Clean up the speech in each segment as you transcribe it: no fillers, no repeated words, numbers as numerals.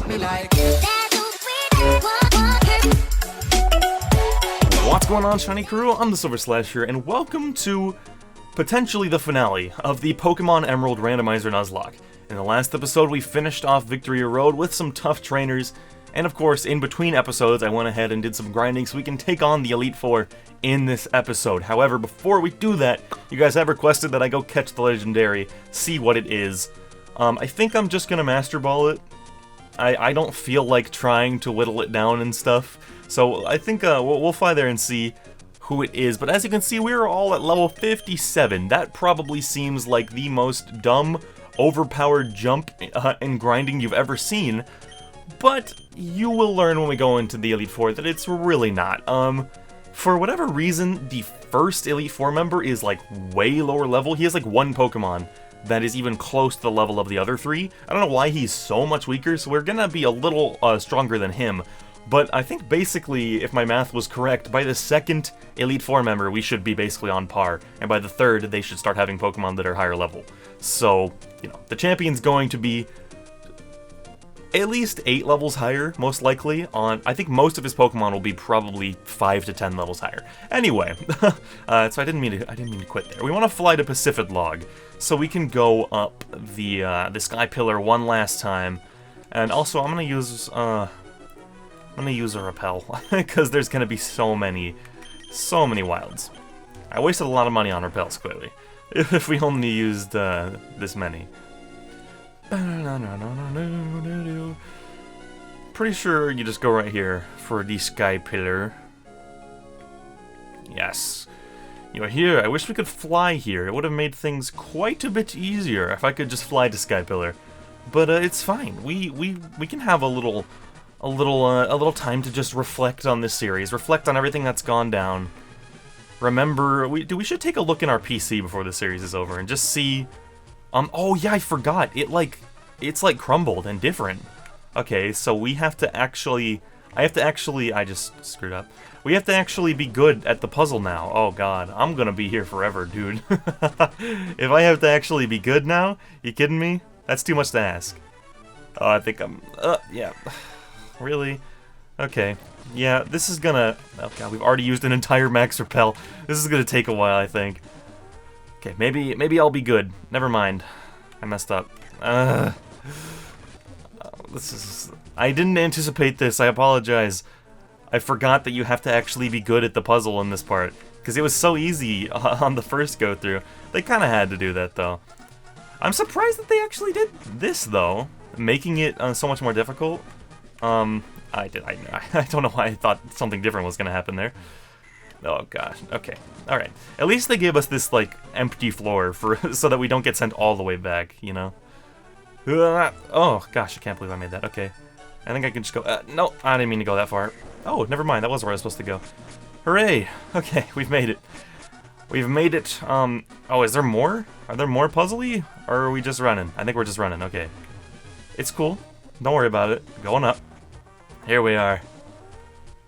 What's going on, Shiny Crew? I'm TheSilverSlasher, and welcome to potentially the finale of the Pokémon Emerald Randomizer Nuzlocke. In the last episode, we finished off Victory Road with some tough trainers, and of course, in between episodes, I went ahead and did some grinding so we can take on the Elite Four in this episode. However, before we do that, you guys have requested that I go catch the Legendary, see what it is. I think I'm just gonna Master Ball it. I don't feel like trying to whittle it down and stuff, so I think we'll fly there and see who it is. But as you can see, we're all at level 57. That probably seems like the most dumb, overpowered jump in grinding you've ever seen, but you will learn when we go into the Elite Four that it's really not. For whatever reason, the first Elite Four member is like way lower level. He has like one Pokemon that is even close to the level of the other three. I don't know why he's so much weaker, so we're gonna be a little stronger than him. But I think basically, if my math was correct, by the second Elite Four member, we should be basically on par. And by the third, they should start having Pokemon that are higher level. So, you know, the champion's going to be at least 8 levels higher, most likely. I think most of his Pokemon will be probably 5 to 10 levels higher. Anyway, so I didn't mean to quit there. We want to fly to Pacific Log, so we can go up the Sky Pillar one last time. And also, I'm gonna use a Repel because there's gonna be so many wilds. I wasted a lot of money on Repels, clearly, if we only used this many. Pretty sure you just go right here for the Sky Pillar. Yes. You're here. I wish we could fly here. It would have made things quite a bit easier if I could just fly to Sky Pillar. But it's fine. We can have a little time to just reflect on this series, reflect on everything that's gone down. Remember, we should take a look in our PC before the series is over and just see. Oh yeah, I forgot. It's like crumbled and different. Okay, so we have to actually. I just screwed up. We have to actually be good at the puzzle now. Oh god, I'm gonna be here forever, dude. If I have to actually be good now, you kidding me? That's too much to ask. Oh, I think I'm. Yeah. Really? Okay. Yeah, this is gonna. Oh god, we've already used an entire Max Repel. This is gonna take a while, I think. Okay, maybe I'll be good. Never mind. I messed up. This is. I didn't anticipate this. I apologize. I forgot that you have to actually be good at the puzzle in this part, because it was so easy on the first go through. They kind of had to do that though. I'm surprised that they actually did this though, making it so much more difficult. I don't know why I thought something different was gonna happen there. Oh gosh. Okay. All right. At least they gave us this like empty floor so that we don't get sent all the way back. You know. Oh gosh, I can't believe I made that. Okay. I think I can just go. No, I didn't mean to go that far. Oh, never mind. That was where I was supposed to go. Hooray! Okay, we've made it. We've made it. Oh, is there more? Are there more puzzly? Or are we just running? I think we're just running. Okay. It's cool. Don't worry about it. Going up. Here we are.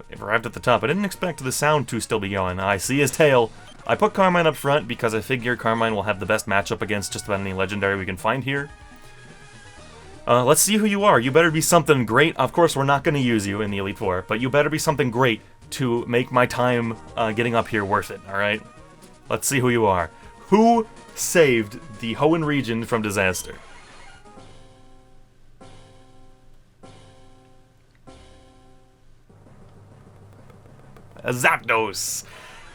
We've arrived at the top. I didn't expect the sound to still be going. I see his tail. I put Carmine up front because I figure Carmine will have the best matchup against just about any legendary we can find here. Let's see who you are. You better be something great. Of course, we're not going to use you in the Elite Four, but you better be something great to make my time getting up here worth it, alright? Let's see who you are. Who saved the Hoenn region from disaster? A Zapdos!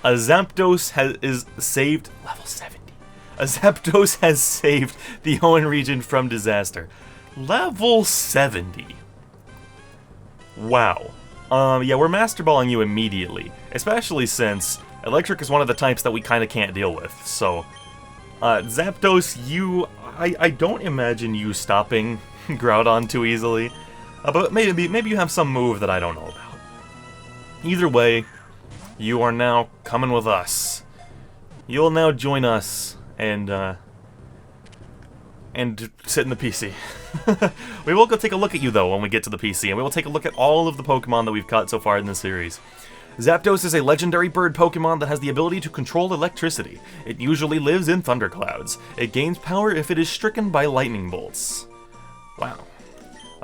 A Zapdos is saved... Level 70. A Zapdos has saved the Hoenn region from disaster. Level 70. Wow. Yeah, we're Master Balling you immediately. Especially since Electric is one of the types that we kind of can't deal with. So, Zapdos, I don't imagine you stopping Groudon too easily. But maybe you have some move that I don't know about. Either way, you are now coming with us. You'll now join us and sit in the PC. We will go take a look at you, though, when we get to the PC, and we will take a look at all of the Pokemon that we've caught so far in this series. Zapdos is a legendary bird Pokemon that has the ability to control electricity. It usually lives in thunderclouds. It gains power if it is stricken by lightning bolts. Wow.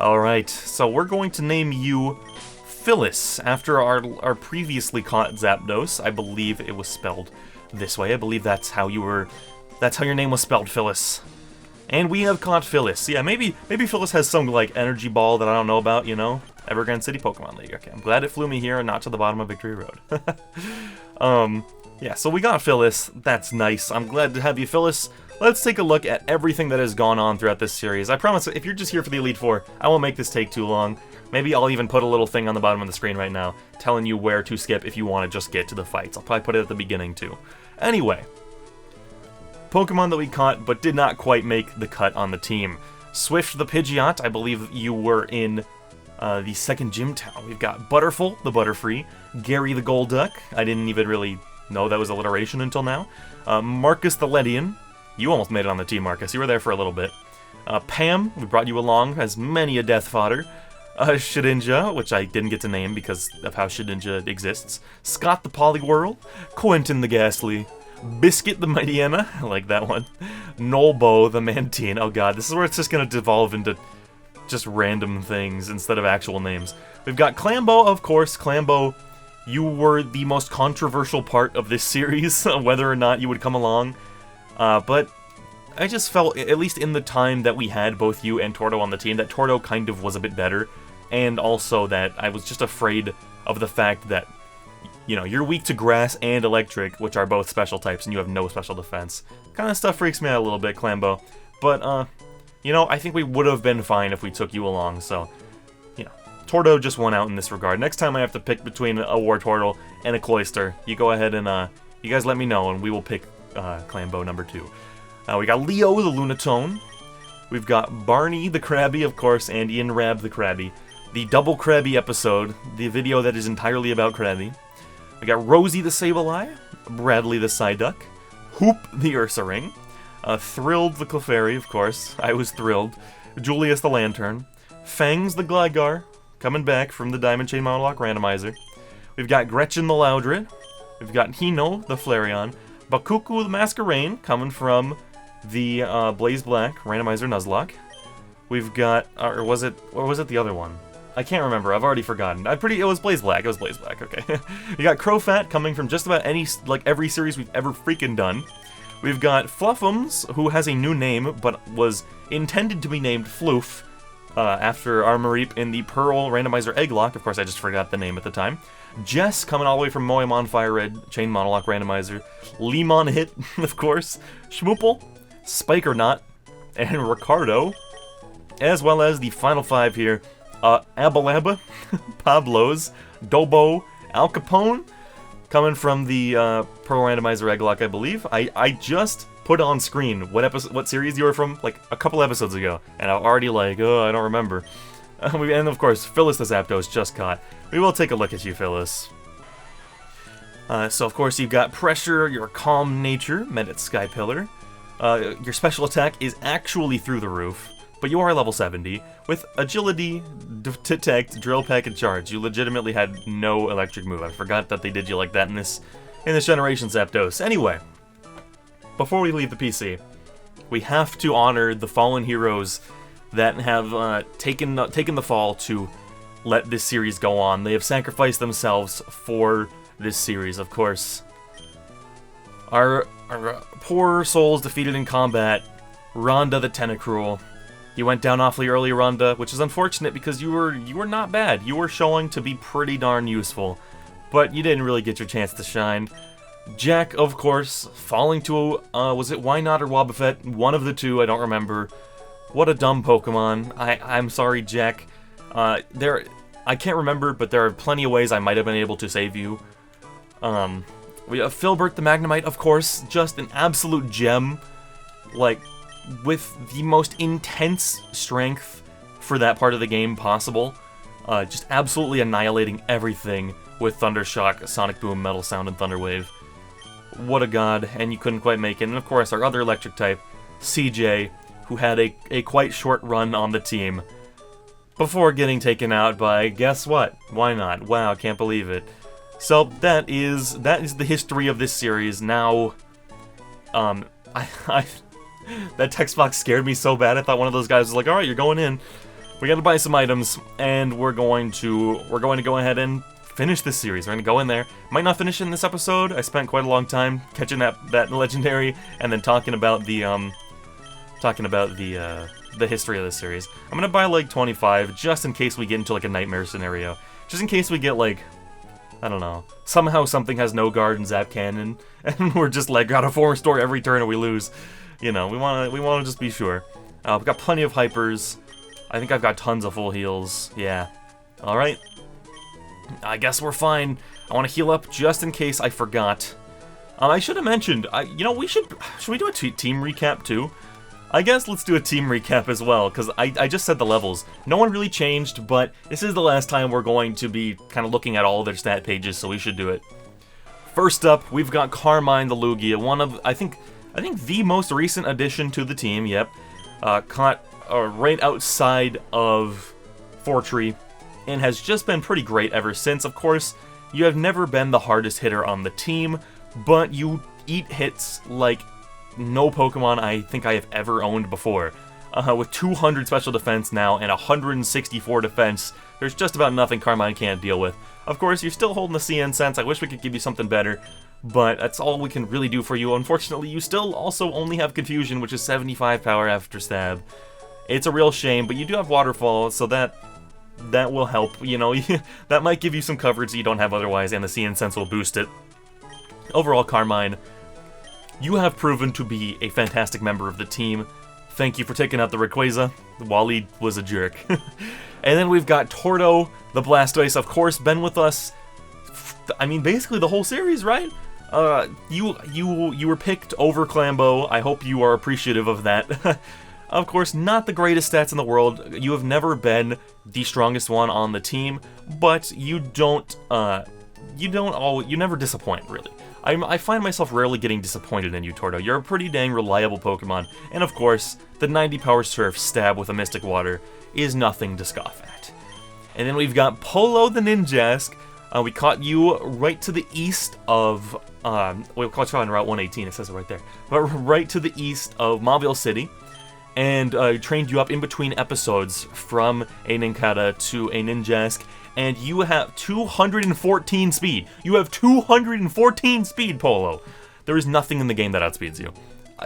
Alright, so we're going to name you Phyllis, after our previously caught Zapdos. I believe it was spelled this way. I believe that's how your name was spelled, Phyllis. And we have caught Phyllis. Yeah, maybe Phyllis has some, like, energy ball that I don't know about, you know? Evergrande City Pokemon League. Okay, I'm glad it flew me here and not to the bottom of Victory Road. Yeah, so we got Phyllis. That's nice. I'm glad to have you, Phyllis. Let's take a look at everything that has gone on throughout this series. I promise, if you're just here for the Elite Four, I won't make this take too long. Maybe I'll even put a little thing on the bottom of the screen right now, telling you where to skip if you want to just get to the fights. I'll probably put it at the beginning, too. Anyway, Pokemon that we caught but did not quite make the cut on the team. Swift the Pidgeot, I believe you were in the second gym town. We've got Butterful, the Butterfree, Gary the Golduck. I didn't even really know that was alliteration until now. Marcus the Ledian. You almost made it on the team, Marcus. You were there for a little bit. Pam, we brought you along as many a death fodder. Shedinja, which I didn't get to name because of how Shedinja exists. Scott the Poliwhirl. Quentin the Ghastly. Biscuit the Mightyena, I like that one. Nolbo the Mantine. Oh god, this is where it's just gonna devolve into just random things instead of actual names. We've got Clambo, of course. Clambo, you were the most controversial part of this series, whether or not you would come along. But I just felt, at least in the time that we had both you and Torto on the team, that Torto kind of was a bit better. And also that I was just afraid of the fact that, you know, you're weak to grass and electric, which are both special types, and you have no special defense. Kind of stuff freaks me out a little bit, Clambo. But, you know, I think we would have been fine if we took you along, so, you know, Torto just won out in this regard. Next time I have to pick between a Wartortle and a Cloyster, you go ahead and, you guys let me know, and we will pick, Clambo number 2. We got Leo the Lunatone. We've got Barney the Krabby, of course, and Ian Rab the Krabby. The Double Krabby episode, the video that is entirely about Krabby. We got Rosie the Sableye, Bradley the Psyduck, Hoop the Ursaring, Thrilled the Clefairy, of course, I was thrilled, Julius the Lantern, Fangs the Gligar, coming back from the Diamond Chain Monologue Randomizer. We've got Gretchen the Loudred, we've got Hino the Flareon, Bakuku the Masquerain, coming from the Blaze Black Randomizer Nuzlocke. We've got, or was it the other one? I can't remember, I've already forgotten. It was Blaze Black, okay. We got Crowfat coming from just about every series we've ever freaking done. We've got Fluffums, who has a new name, but was intended to be named Floof, after Armoreep in the Pearl Randomizer Egglock. Of course, I just forgot the name at the time. Jess, coming all the way from Moemon Fire Red, Chain Monologue Randomizer. Lemon Hit, of course. Schmoople, Spikerknot, and Ricardo. As well as the final 5 here. Abalaba, Pablos, Dobo, Al Capone, coming from the Pearl Randomizer Egglock, I believe. I just put on screen what series you were from, like, a couple episodes ago, and I'm already like, oh, I don't remember. And of course, Phyllis the Zapdos just caught. We will take a look at you, Phyllis. So of course you've got Pressure, your Calm Nature, met at Sky Pillar. Your special attack is actually through the roof, but you are level 70. With Agility, Detect, Drill Peck, and Charge, you legitimately had no electric move. I forgot that they did you like that in this generation Zapdos. Anyway, before we leave the PC, we have to honor the fallen heroes that have taken the fall to let this series go on. They have sacrificed themselves for this series, of course. Our poor souls defeated in combat, Rhonda the Tentacruel. You went down awfully early, Rhonda, which is unfortunate because you were not bad. You were showing to be pretty darn useful, but you didn't really get your chance to shine. Jack, of course, falling to, was it Wynot or Wobbuffet? One of the two, I don't remember. What a dumb Pokemon. I'm sorry, Jack. I can't remember, but there are plenty of ways I might have been able to save you. We have Philbert the Magnemite, of course, just an absolute gem. Like, with the most intense strength for that part of the game possible. Just absolutely annihilating everything with Thunder Shock, Sonic Boom, Metal Sound, and Thunder Wave. What a god, and you couldn't quite make it. And of course, our other electric type, CJ, who had a quite short run on the team before getting taken out by, guess what? Why not? Wow, can't believe it. So that is the history of this series. Now, that text box scared me so bad. I thought one of those guys was like, "All right, you're going in." we gotta buy some items, and we're going to go ahead and finish this series. We're gonna go in there. Might not finish in this episode. I spent quite a long time catching that legendary, and then talking about the history of this series. I'm gonna buy like 25, just in case we get into like a nightmare scenario. Just in case we get like, I don't know, somehow something has no guard and zap cannon, and we're just like gotta form store every turn and we lose. You know, we wanna just be sure. We've got plenty of hypers. I think I've got tons of full heals. Yeah. All right. I guess we're fine. I want to heal up just in case I forgot. I should have mentioned. You know, should we do a team recap too? I guess let's do a team recap as well, because I just said the levels. No one really changed, but this is the last time we're going to be kind of looking at all their stat pages, so we should do it. First up, we've got Carmine the Lugia, one of, I think the most recent addition to the team, yep. Caught right outside of Fortree, and has just been pretty great ever since. Of course, you have never been the hardest hitter on the team, but you eat hits like no Pokemon I think I have ever owned before. With 200 special defense now and 164 defense, there's just about nothing Carmine can't deal with. Of course, you're still holding the CN sense. I wish we could give you something better, but that's all we can really do for you. Unfortunately, you still also only have Confusion, which is 75 power after stab. It's a real shame, but you do have Waterfall, so that will help, you know. That might give you some coverage that you don't have otherwise, and the CN sense will boost it. Overall, Carmine, you have proven to be a fantastic member of the team. Thank you for taking out the Rayquaza. Wally was a jerk. And then we've got Torto, the Blastoise, of course, been with us, I mean, basically the whole series, right? You were picked over Clambo. I hope you are appreciative of that. Of course, not the greatest stats in the world. You have never been the strongest one on the team, but you never disappoint, really. I find myself rarely getting disappointed in you, Torto. You're a pretty dang reliable Pokemon, and of course, the 90 power Surf stab with a Mystic Water is nothing to scoff at. And then we've got Polo the Ninjask. We caught you right to the east of, we caught you on Route 118, it says it right there, but right to the east of Mobile City, and trained you up in between episodes from a Nincada to a Ninjask, and you have 214 speed. You have 214 speed, Polo. There is nothing in the game that outspeeds you.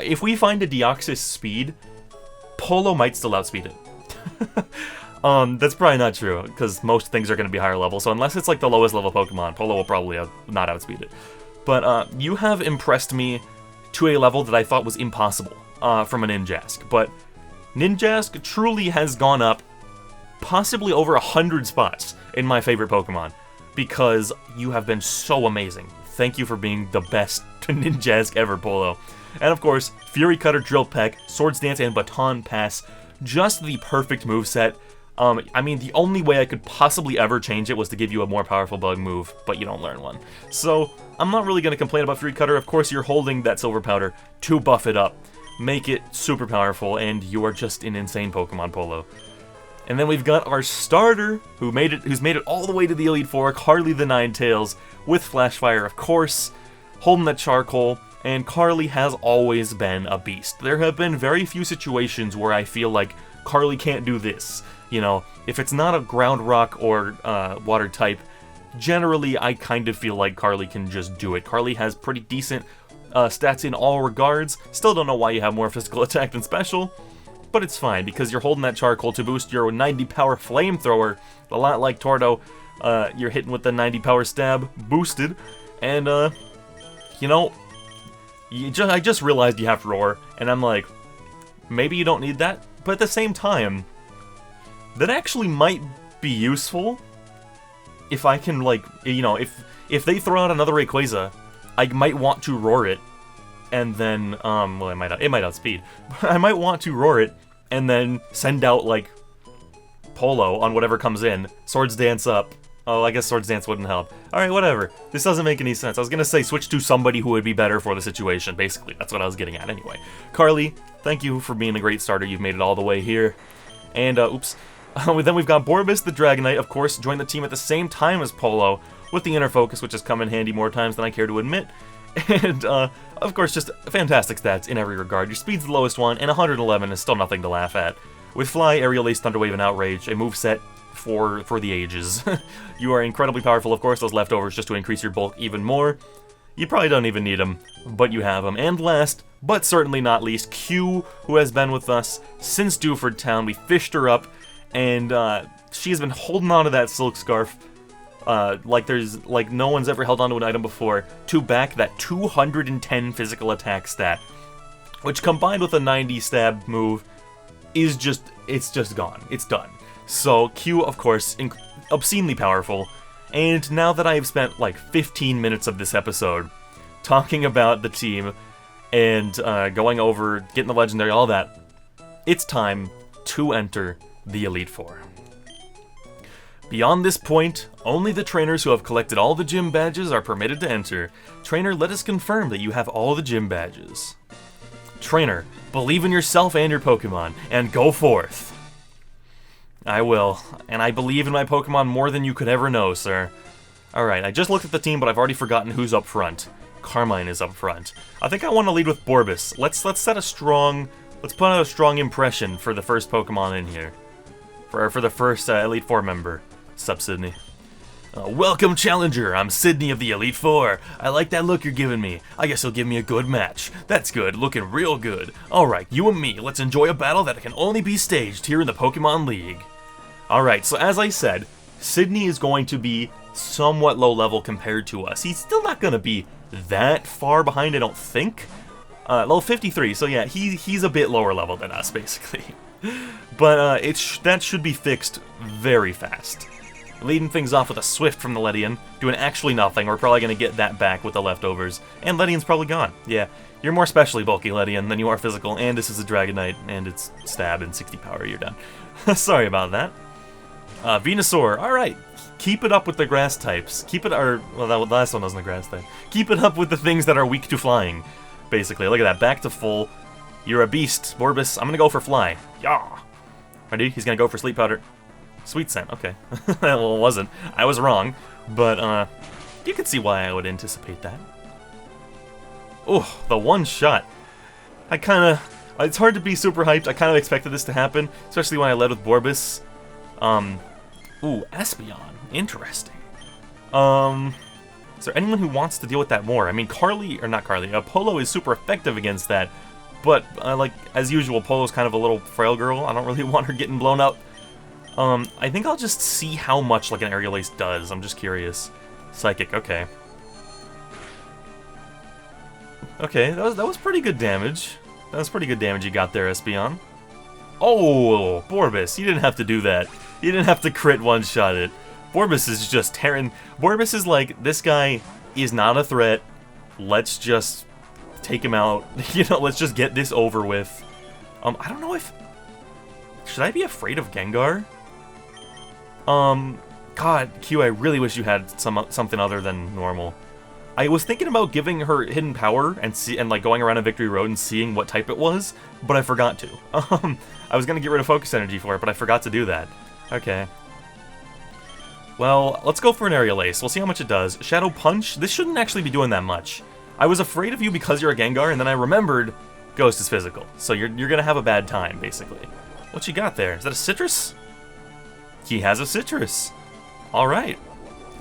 If we find a Deoxys speed, Polo might still outspeed it. That's probably not true, because most things are going to be higher level, so unless it's like the lowest level Pokemon, Polo will probably not outspeed it. But you have impressed me to a level that I thought was impossible from a Ninjask. But Ninjask truly has gone up possibly over 100 spots in my favorite Pokemon, because you have been so amazing. Thank you for being the best Ninjask ever, Polo. And of course, Fury Cutter, Drill Peck, Swords Dance, and Baton Pass. Just the perfect moveset. I mean, the only way I could possibly ever change it was to give you a more powerful bug move, but you don't learn one. So, I'm not really going to complain about Fury Cutter. Of course, you're holding that Silver Powder to buff it up, make it super powerful, and you are just an insane Pokemon, Polo. And then we've got our starter, who's made it all the way to the Elite Four, Carly the Ninetales, with Flash Fire, of course, holding that Charcoal, and Carly has always been a beast. There have been very few situations where I feel like Carly can't do this. You know, if it's not a Ground Rock or Water type, generally I kind of feel like Carly can just do it. Carly has pretty decent stats in all regards. Still don't know why you have more physical attack than special, but it's fine, because you're holding that Charcoal to boost your 90 power Flamethrower. A lot like Torto, you're hitting with the 90 power stab boosted, and you know, I just realized you have Roar, and I'm like, maybe you don't need that, but at the same time, that actually might be useful if I can, like, you know, if they throw out another Rayquaza, I might want to Roar it, and then, well, it might outspeed, but I might want to Roar it, and then send out, like, Polo on whatever comes in, Swords Dance up. Oh, I guess Swords Dance wouldn't help. Alright, whatever. This doesn't make any sense. I was gonna say switch to somebody who would be better for the situation, basically. That's what I was getting at anyway. Carly, thank you for being a great starter. You've made it all the way here. And, oops. Then we've got Boris the Dragonite, of course, joined the team at the same time as Polo, with the Inner Focus, which has come in handy more times than I care to admit. And, of course, just fantastic stats in every regard. Your speed's the lowest one, and 111 is still nothing to laugh at. With Fly, Aerial Ace, Thunder Wave, and Outrage, a moveset for the ages. You are incredibly powerful, of course, those leftovers just to increase your bulk even more. You probably don't even need them, but you have them. And last, but certainly not least, Q, who has been with us since Dewford Town. We fished her up, and she has been holding on to that Silk Scarf like no one's ever held onto an item before, to back that 210 physical attack stat, which combined with a 90 stab move is just, it's just gone. It's done. So Q, of course, obscenely powerful, and now that I have spent like 15 minutes of this episode talking about the team and going over, getting the legendary, all that, it's time to enter the Elite Four. Beyond this point, only the trainers who have collected all the gym badges are permitted to enter. Trainer, let us confirm that you have all the gym badges. Trainer, believe in yourself and your Pokemon, and go forth. I will, and I believe in my Pokemon more than you could ever know, sir. Alright, I just looked at the team, but I've already forgotten who's up front. Carmine is up front. I think I want to lead with Boris. Let's set a strong, let's put out a strong impression for the first Pokemon in here. For the first Elite Four member. Sup, Sydney? Welcome, Challenger. I'm Sydney of the Elite Four. I like that look you're giving me. I guess you'll give me a good match. That's good, looking real good. Alright, you and me, let's enjoy a battle that can only be staged here in the Pokemon League. Alright, so as I said, Sydney is going to be somewhat low level compared to us. He's still not going to be that far behind, I don't think. Level 53, so yeah, he's a bit lower level than us, basically. But that should be fixed very fast. Leading things off with a Swift from the Ledian, doing actually nothing. We're probably going to get that back with the leftovers. And Ledian's probably gone. Yeah, you're more specially bulky, Ledian, than you are physical, and this is a Dragonite, and it's stab and 60 power, you're done. Sorry about that. Venusaur, alright. Keep it up with the grass types. Well, the last one wasn't a grass type. Keep it up with the things that are weak to flying, basically. Look at that, back to full. You're a beast, Borbus. I'm gonna go for Fly. Yah! Ready? He's gonna go for Sleep Powder. Sweet Scent, okay. Well, it wasn't. I was wrong, but, you could see why I would anticipate that. Oh, the one shot. It's hard to be super hyped. I kind of expected this to happen, especially when I led with Borbus. Ooh, Espeon. Interesting. Is there anyone who wants to deal with that more? I mean, Polo is super effective against that, but, like, as usual, Polo's kind of a little frail girl. I don't really want her getting blown up. I think I'll just see how much, like, an Aerial Ace does. I'm just curious. Psychic, okay. Okay, that was pretty good damage. That was pretty good damage you got there, Espeon. Oh, Borbus, you didn't have to do that. You didn't have to crit one-shot it. Borbus is just tearing... Borbus is like, this guy is not a threat. Let's just take him out. You know, let's just get this over with. I don't know if... Should I be afraid of Gengar? God, Q, I really wish you had something other than normal. I was thinking about giving her Hidden Power and like going around a Victory Road and seeing what type it was, but I forgot to. I was gonna get rid of Focus Energy for it, but I forgot to do that. Okay. Well, let's go for an Aerial Ace. We'll see how much it does. Shadow Punch? This shouldn't actually be doing that much. I was afraid of you because you're a Gengar, and then I remembered Ghost is physical. So you're gonna have a bad time, basically. What you got there? Is that a Citrus? He has a Citrus. Alright.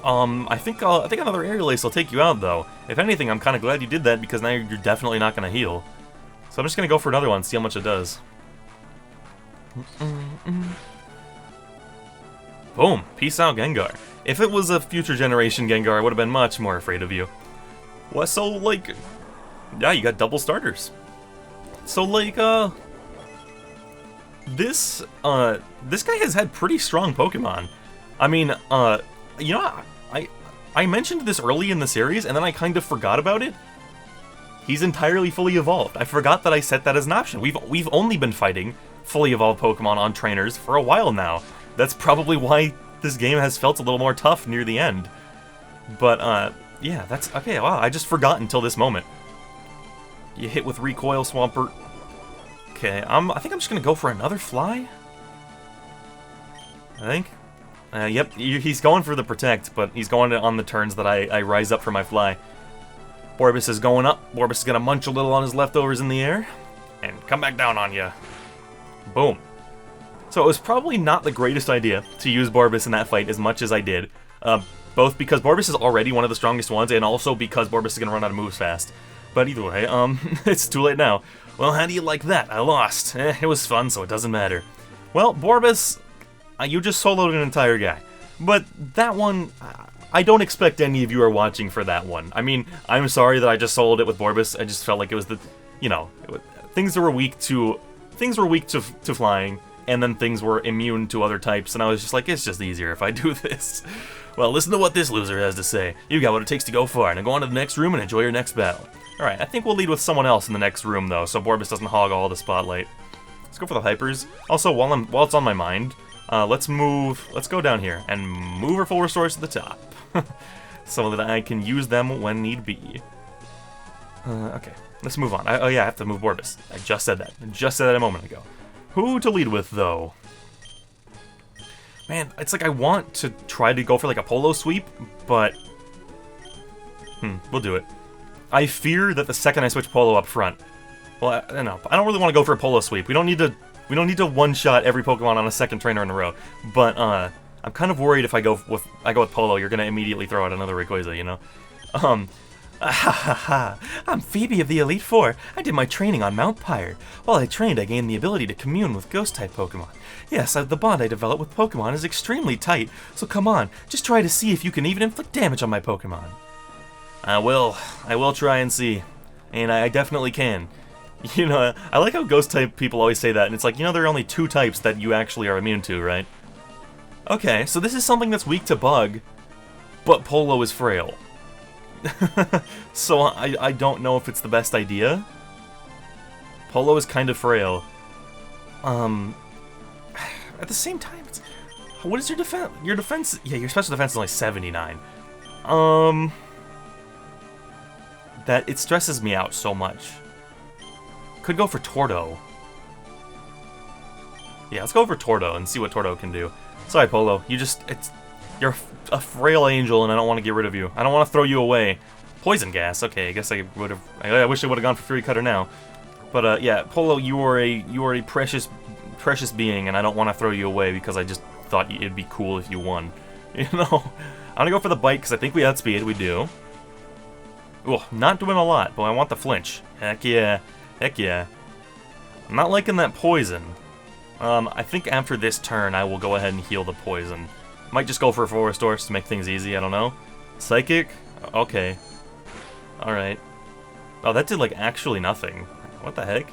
I think another Aerial Ace will take you out, though. If anything, I'm kind of glad you did that, because now you're definitely not going to heal. So I'm just going to go for another one, see how much it does. Boom! Peace out, Gengar. If it was a future generation Gengar, I would have been much more afraid of you. Well, so, like... Yeah, you got double starters. So, like, this guy has had pretty strong Pokemon. I mean, you know, I mentioned this early in the series, and then I kind of forgot about it. He's entirely fully evolved. I forgot that I set that as an option. We've only been fighting fully evolved Pokemon on trainers for a while now. That's probably why this game has felt a little more tough near the end. But, yeah, that's... Okay, wow, I just forgot until this moment. You hit with Recoil, Swampert. Okay, I think I'm just gonna go for another Fly. I think. Yep, he's going for the Protect, but he's going on the turns that I rise up for my Fly. Borbus is going up. Borbus is gonna munch a little on his leftovers in the air, and come back down on you. Boom. So it was probably not the greatest idea to use Boris in that fight as much as I did. Both because Boris is already one of the strongest ones, and also because Boris is going to run out of moves fast. But either way, it's too late now. Well, how do you like that? I lost. It was fun, so it doesn't matter. Well, Boris, you just soloed an entire guy. But that one, I don't expect any of you are watching for that one. I mean, I'm sorry that I just soloed it with Boris. I just felt like it was the, you know, things were weak to flying, and then things were immune to other types, and I was just like, it's just easier if I do this. Well, listen to what this loser has to say. You got what it takes to go far. Now go on to the next room and enjoy your next battle. Alright, I think we'll lead with someone else in the next room, though, so Boris doesn't hog all the spotlight. Let's go for the hypers. Also, while it's on my mind, let's go down here and move our full restores to the top. So that I can use them when need be. Okay, let's move on. Oh yeah, I have to move Boris. I just said that. I just said that a moment ago. Who to lead with, though? Man, it's like I want to try to go for like a polo sweep, but... we'll do it. I fear that the second I switch polo up front... Well, I don't know. I don't really want to go for a polo sweep. We don't need to one-shot every Pokemon on a second trainer in a row. But, I'm kind of worried if I go with polo, you're gonna immediately throw out another Rayquaza, you know? I'm Phoebe of the Elite Four. I did my training on Mount Pyre. While I trained, I gained the ability to commune with Ghost-type Pokemon. Yes, the bond I developed with Pokemon is extremely tight, so come on, just try to see if you can even inflict damage on my Pokemon. I will try and see. And I definitely can. You know, I like how Ghost-type people always say that, and it's like, you know, there are only 2 types that you actually are immune to, right? Okay, so this is something that's weak to Bug, but Polo is frail. So I don't know if it's the best idea. Polo is kind of frail. At the same time, what is your defense? Your defense, yeah, your special defense is only 79. That it stresses me out so much. Could go for Tordo. Yeah, let's go for Tordo and see what Tordo can do. Sorry, Polo, you're a frail angel, and I don't want to get rid of you. I don't want to throw you away. Poison gas. Okay, I guess I wish I would have gone for Fury Cutter now. But yeah, Polo, you are a precious being, and I don't want to throw you away because I just thought it'd be cool if you won. You know, I'm gonna go for the bite because I think we outspeed. We do. Oh, not doing a lot, but I want the flinch. Heck yeah, heck yeah. I'm not liking that poison. I think after this turn, I will go ahead and heal the poison. Might just go for a full restore to make things easy, I don't know. Psychic? Okay. Alright. Oh, that did, like, actually nothing. What the heck?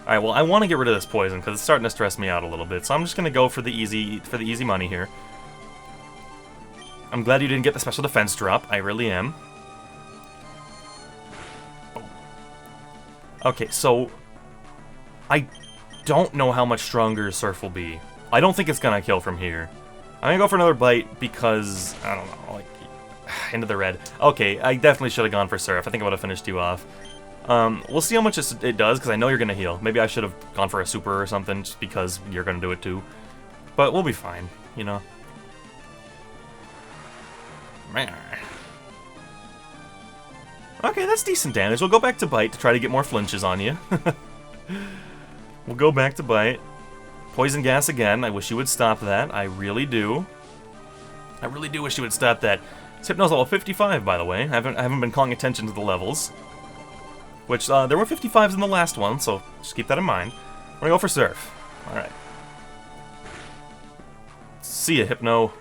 Alright, well, I want to get rid of this poison, because it's starting to stress me out a little bit, so I'm just going to go for the easy money here. I'm glad you didn't get the special defense drop. I really am. Okay, so... I don't know how much stronger Surf will be. I don't think it's gonna kill from here. I'm gonna go for another bite because, I don't know, like, into the red. Okay, I definitely should have gone for Surf. I think I would have finished you off. We'll see how much it does, because I know you're gonna heal. Maybe I should have gone for a super or something, just because you're gonna do it too. But we'll be fine, you know. Okay, that's decent damage. We'll go back to bite to try to get more flinches on you. We'll go back to bite. Poison gas again. I wish you would stop that. I really do. I really do wish you would stop that. It's Hypno's level 55, by the way. I haven't been calling attention to the levels. Which, there were 55s in the last one, so just keep that in mind. We're gonna go for Surf. Alright. See ya, Hypno.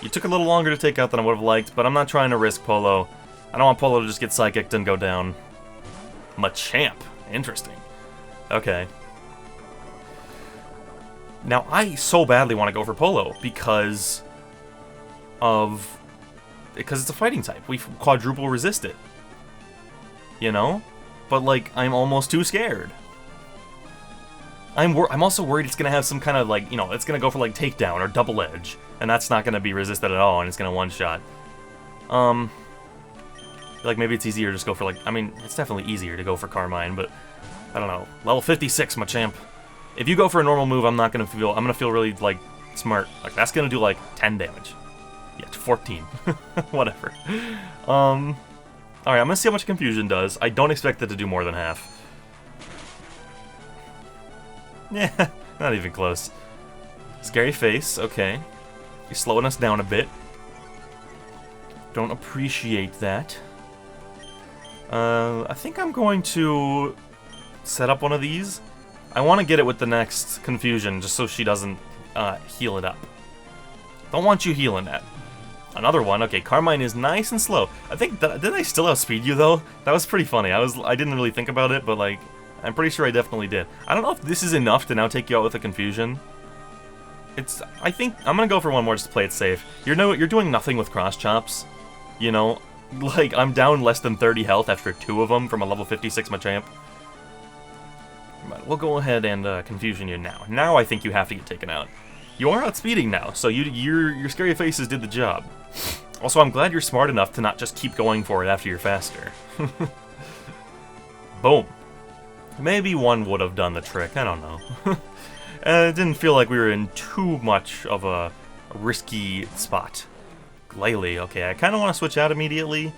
You took a little longer to take out than I would have liked, but I'm not trying to risk Polo. I don't want Polo to just get Psychicked and go down. Machamp. Interesting. Okay. Now, I so badly want to go for Polo because it's a fighting type. We quadruple resist it. You know? But, like, I'm almost too scared. I'm also worried it's going to have some kind of, like, you know, it's going to go for, like, Takedown or Double Edge. And that's not going to be resisted at all, and it's going to one-shot. Like, maybe it's easier to just go for, like, I mean, it's definitely easier to go for Carmine, but, I don't know. Level 56, Machamp. If you go for a normal move, I'm gonna feel really, like, smart. Like, that's gonna do, like, 10 damage. Yeah, 14. Whatever. Alright, I'm gonna see how much Confusion does. I don't expect it to do more than half. Yeah, not even close. Scary face, okay. You're slowing us down a bit. Don't appreciate that. I think I'm going to set up one of these. I want to get it with the next Confusion, just so she doesn't heal it up. Don't want you healing that. Another one. Okay, Carmine is nice and slow. I think did I still outspeed you though? That was pretty funny. I didn't really think about it, but like I'm pretty sure I definitely did. I don't know if this is enough to now take you out with a Confusion. I think I'm gonna go for one more just to play it safe. You're doing nothing with cross chops. You know, like I'm down less than 30 health after 2 of them from a level 56 Machamp. But we'll go ahead and Confusion you now. Now I think you have to get taken out. You are outspeeding now, so your scary faces did the job. Also, I'm glad you're smart enough to not just keep going for it after you're faster. Boom. Maybe one would have done the trick, I don't know. It didn't feel like we were in too much of a risky spot. Glalie, okay, I kind of want to switch out immediately.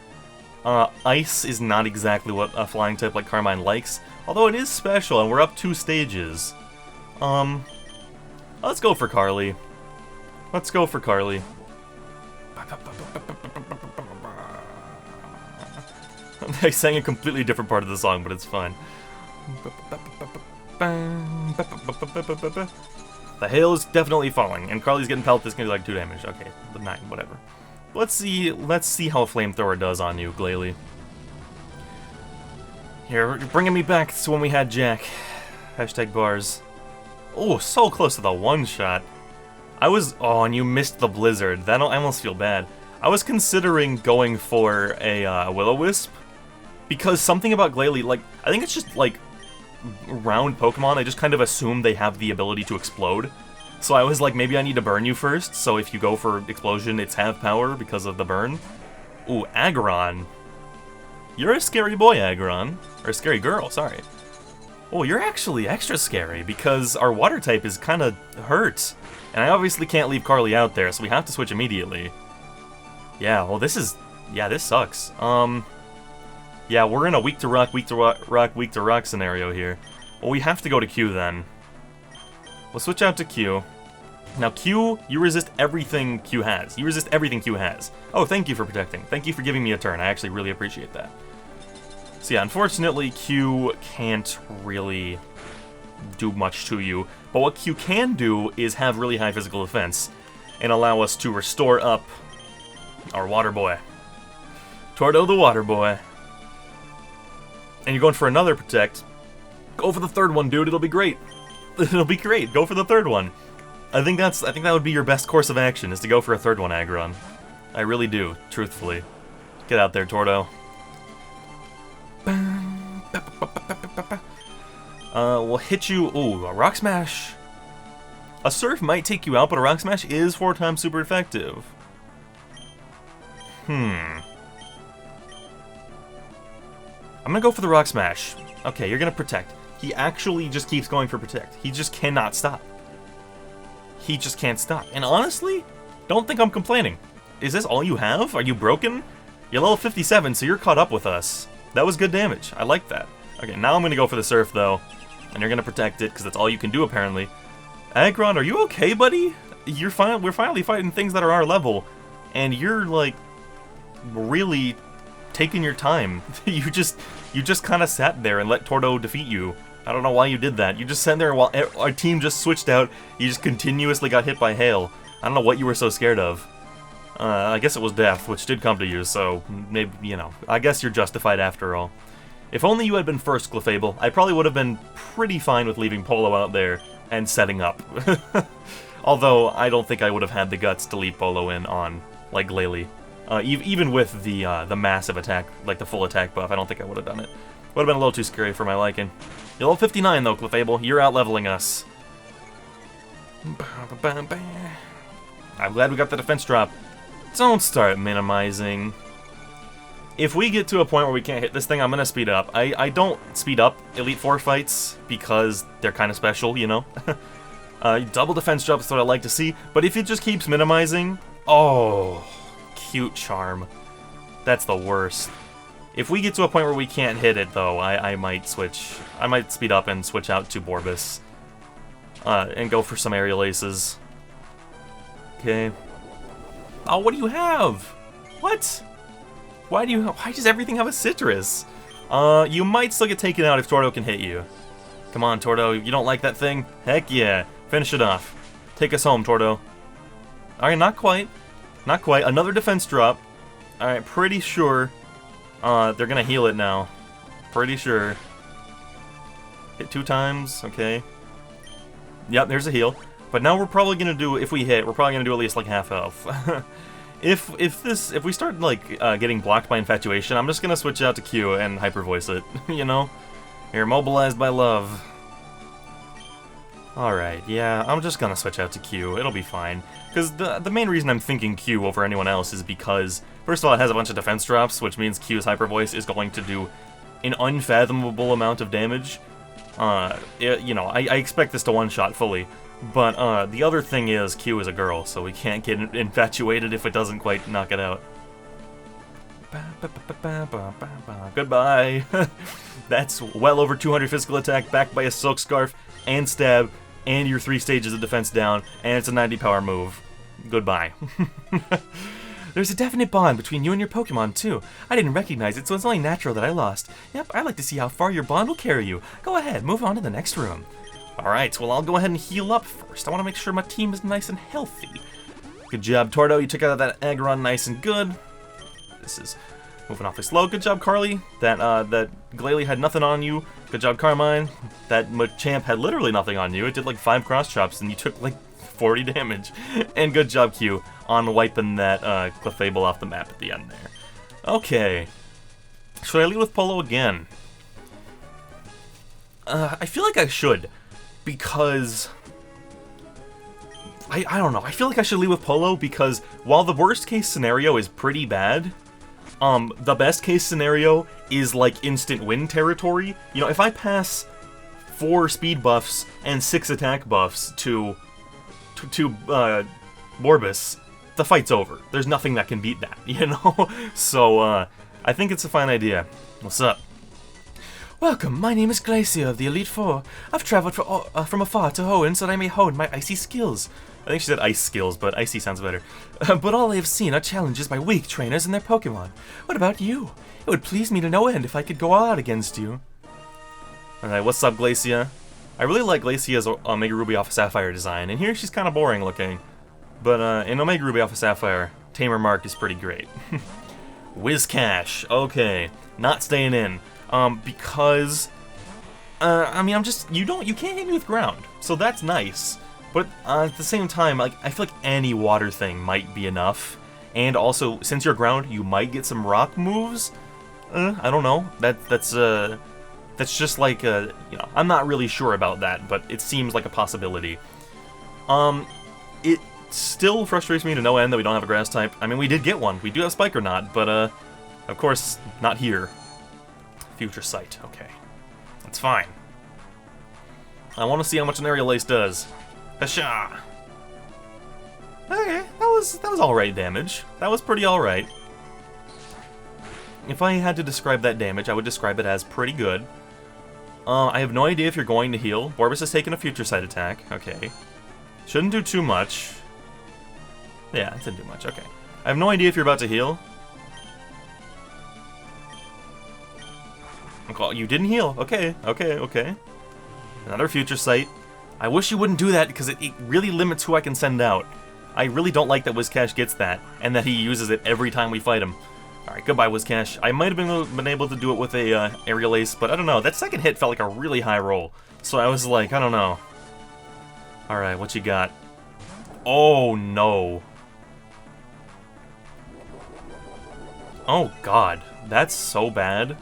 Ice is not exactly what a flying type like Carmine likes, although it is special and we're up 2 stages. Let's go for Carly. Let's go for Carly. I sang a completely different part of the song, but it's fine. The hail is definitely falling, and Carly's getting pelted. It's gonna do like 2 damage. Okay, the 9, whatever. Let's see how a flamethrower does on you, Glalie. Here, you're bringing me back to when we had Jack. Hashtag bars. Oh, so close to the one-shot. Oh, and you missed the blizzard. I almost feel bad. I was considering going for a Will-O-Wisp, because something about Glalie, like, I think it's just, like, round Pokemon, I just kind of assume they have the ability to explode. So I was like, maybe I need to burn you first, so if you go for Explosion, it's half power because of the burn. Ooh, Aggron. You're a scary boy, Aggron. Or a scary girl, sorry. Oh, you're actually extra scary, because our water type is kind of hurt. And I obviously can't leave Carly out there, so we have to switch immediately. Yeah, well this sucks. Yeah, we're in a weak to rock, weak to rock, weak to rock scenario here. Well, we have to go to Q then. We'll switch out to Q. Now Q, you resist everything Q has. You resist everything Q has. Oh, thank you for protecting. Thank you for giving me a turn. I actually really appreciate that. So yeah, unfortunately, Q can't really do much to you. But what Q can do is have really high physical defense and allow us to restore up our water boy. Tordo the water boy. And you're going for another protect. Go for the 3rd one, dude. It'll be great. It'll be great. Go for the 3rd one. I think that would be your best course of action, is to go for a 3rd one, Aggron. I really do, truthfully. Get out there, Tordo. We'll hit you. Ooh, a Rock Smash. A Surf might take you out, but a Rock Smash is 4 times super effective. I'm gonna go for the Rock Smash. Okay, you're gonna protect. He actually just keeps going for protect. He just cannot stop. He just can't stop. And honestly, don't think I'm complaining. Is this all you have? Are you broken? You're level 57, so you're caught up with us. That was good damage. I like that. Okay, now I'm gonna go for the Surf though. And you're gonna protect it, because that's all you can do apparently. Aggron, are you okay, buddy? We're finally fighting things that are our level. And you're like really taking your time. You just kind of sat there and let Tordo defeat you. I don't know why you did that. You just sat there while our team just switched out. You just continuously got hit by hail. I don't know what you were so scared of. I guess it was death, which did come to you, so maybe, you know, I guess you're justified after all. If only you had been first, Clefable, I probably would have been pretty fine with leaving Polo out there and setting up. Although, I don't think I would have had the guts to leave Polo in on, like, Glalie. Even with the massive attack, like the full attack buff, I don't think I would have done it. Would have been a little too scary for my liking. You're level 59 though, Clefable. You're out-leveling us. I'm glad we got the defense drop. Don't start minimizing. If we get to a point where we can't hit this thing, I'm gonna speed up. I don't speed up Elite Four fights because they're kind of special, you know? Double defense drop is what I like to see, but if it just keeps minimizing... Oh, cute charm. That's the worst. If we get to a point where we can't hit it, though, I might switch. I might speed up and switch out to Borbis. And go for some aerial aces. Okay. Oh, what do you have? What? Why does everything have a citrus? You might still get taken out if Tordo can hit you. Come on, Tordo, you don't like that thing? Heck yeah. Finish it off. Take us home, Tordo. Alright, not quite. Not quite. Another defense drop. Alright, pretty sure they're gonna heal it now. Pretty sure. Hit 2 times, okay. Yep, there's a heal. But now we're probably gonna do, if we hit, we're probably gonna do at least like half health. If we start like getting blocked by infatuation, I'm just gonna switch out to Q and hyper voice it. You know, you're immobilized by love. All right, yeah, I'm just gonna switch out to Q. It'll be fine. Because the main reason I'm thinking Q over anyone else is because first of all, it has a bunch of defense drops, which means Q's hyper voice is going to do an unfathomable amount of damage. You know, I expect this to one-shot fully. But the other thing is, Q is a girl, so we can't get infatuated if it doesn't quite knock it out. Goodbye! That's well over 200 physical attack, backed by a Silk Scarf, and Stab, and your 3 stages of defense down, and it's a 90 power move. Goodbye. There's a definite bond between you and your Pokemon, too. I didn't recognize it, so it's only natural that I lost. Yep, I'd like to see how far your bond will carry you. Go ahead, move on to the next room. Alright, well I'll go ahead and heal up first. I want to make sure my team is nice and healthy. Good job, Tordo. You took out that Aggron nice and good. This is moving awfully slow. Good job, Carly. That Glalie had nothing on you. Good job, Carmine. That Machamp had literally nothing on you. It did like 5 cross chops and you took like 40 damage. And good job, Q, on wiping that Clefable off the map at the end there. Okay. Should I lead with Polo again? I feel like I should. Because I don't know. I feel like I should lead with Polo because while the worst case scenario is pretty bad, the best case scenario is like instant win territory. You know, if I pass 4 speed buffs and 6 attack buffs to Borbis, the fight's over. There's nothing that can beat that, you know? So I think it's a fine idea. What's up? Welcome, my name is Glacier of the Elite Four. I've traveled from afar to Hoenn so that I may hone my icy skills. I think she said ice skills, but icy sounds better. But all I have seen are challenges by weak trainers and their Pokemon. What about you? It would please me to no end if I could go all out against you. Alright, what's up, Glacia? I really like Glacia's Omega Ruby Alpha Sapphire design, and here she's kind of boring looking. But in Omega Ruby Alpha Sapphire, Tamer Mark is pretty great. Whiscash, okay, not staying in. Because, I mean, you can't hit me with ground, so that's nice. But at the same time, like, I feel like any water thing might be enough. And also, since you're ground, you might get some rock moves. I don't know. That's just like, you know, I'm not really sure about that, but it seems like a possibility. It still frustrates me to no end that we don't have a grass type. I mean, we did get one. We do have Spike or not, but, of course, not here. Future Sight, okay. That's fine. I want to see how much an Aerial Ace does. Hasha! Okay, that was alright damage. That was pretty alright. If I had to describe that damage, I would describe it as pretty good. I have no idea if you're going to heal. Borbis has taken a Future Sight attack. Okay. Shouldn't do too much. Yeah, it didn't do much. Okay. I have no idea if you're about to heal. You didn't heal. Okay, okay, okay. Another Future Sight. I wish you wouldn't do that because it really limits who I can send out. I really don't like that Whiscash gets that, and that he uses it every time we fight him. Alright, goodbye, Whiscash. I might have been able to do it with a Aerial Ace, but I don't know. That second hit felt like a really high roll. So I was like, I don't know. Alright, what you got? Oh, no. Oh, God. That's so bad.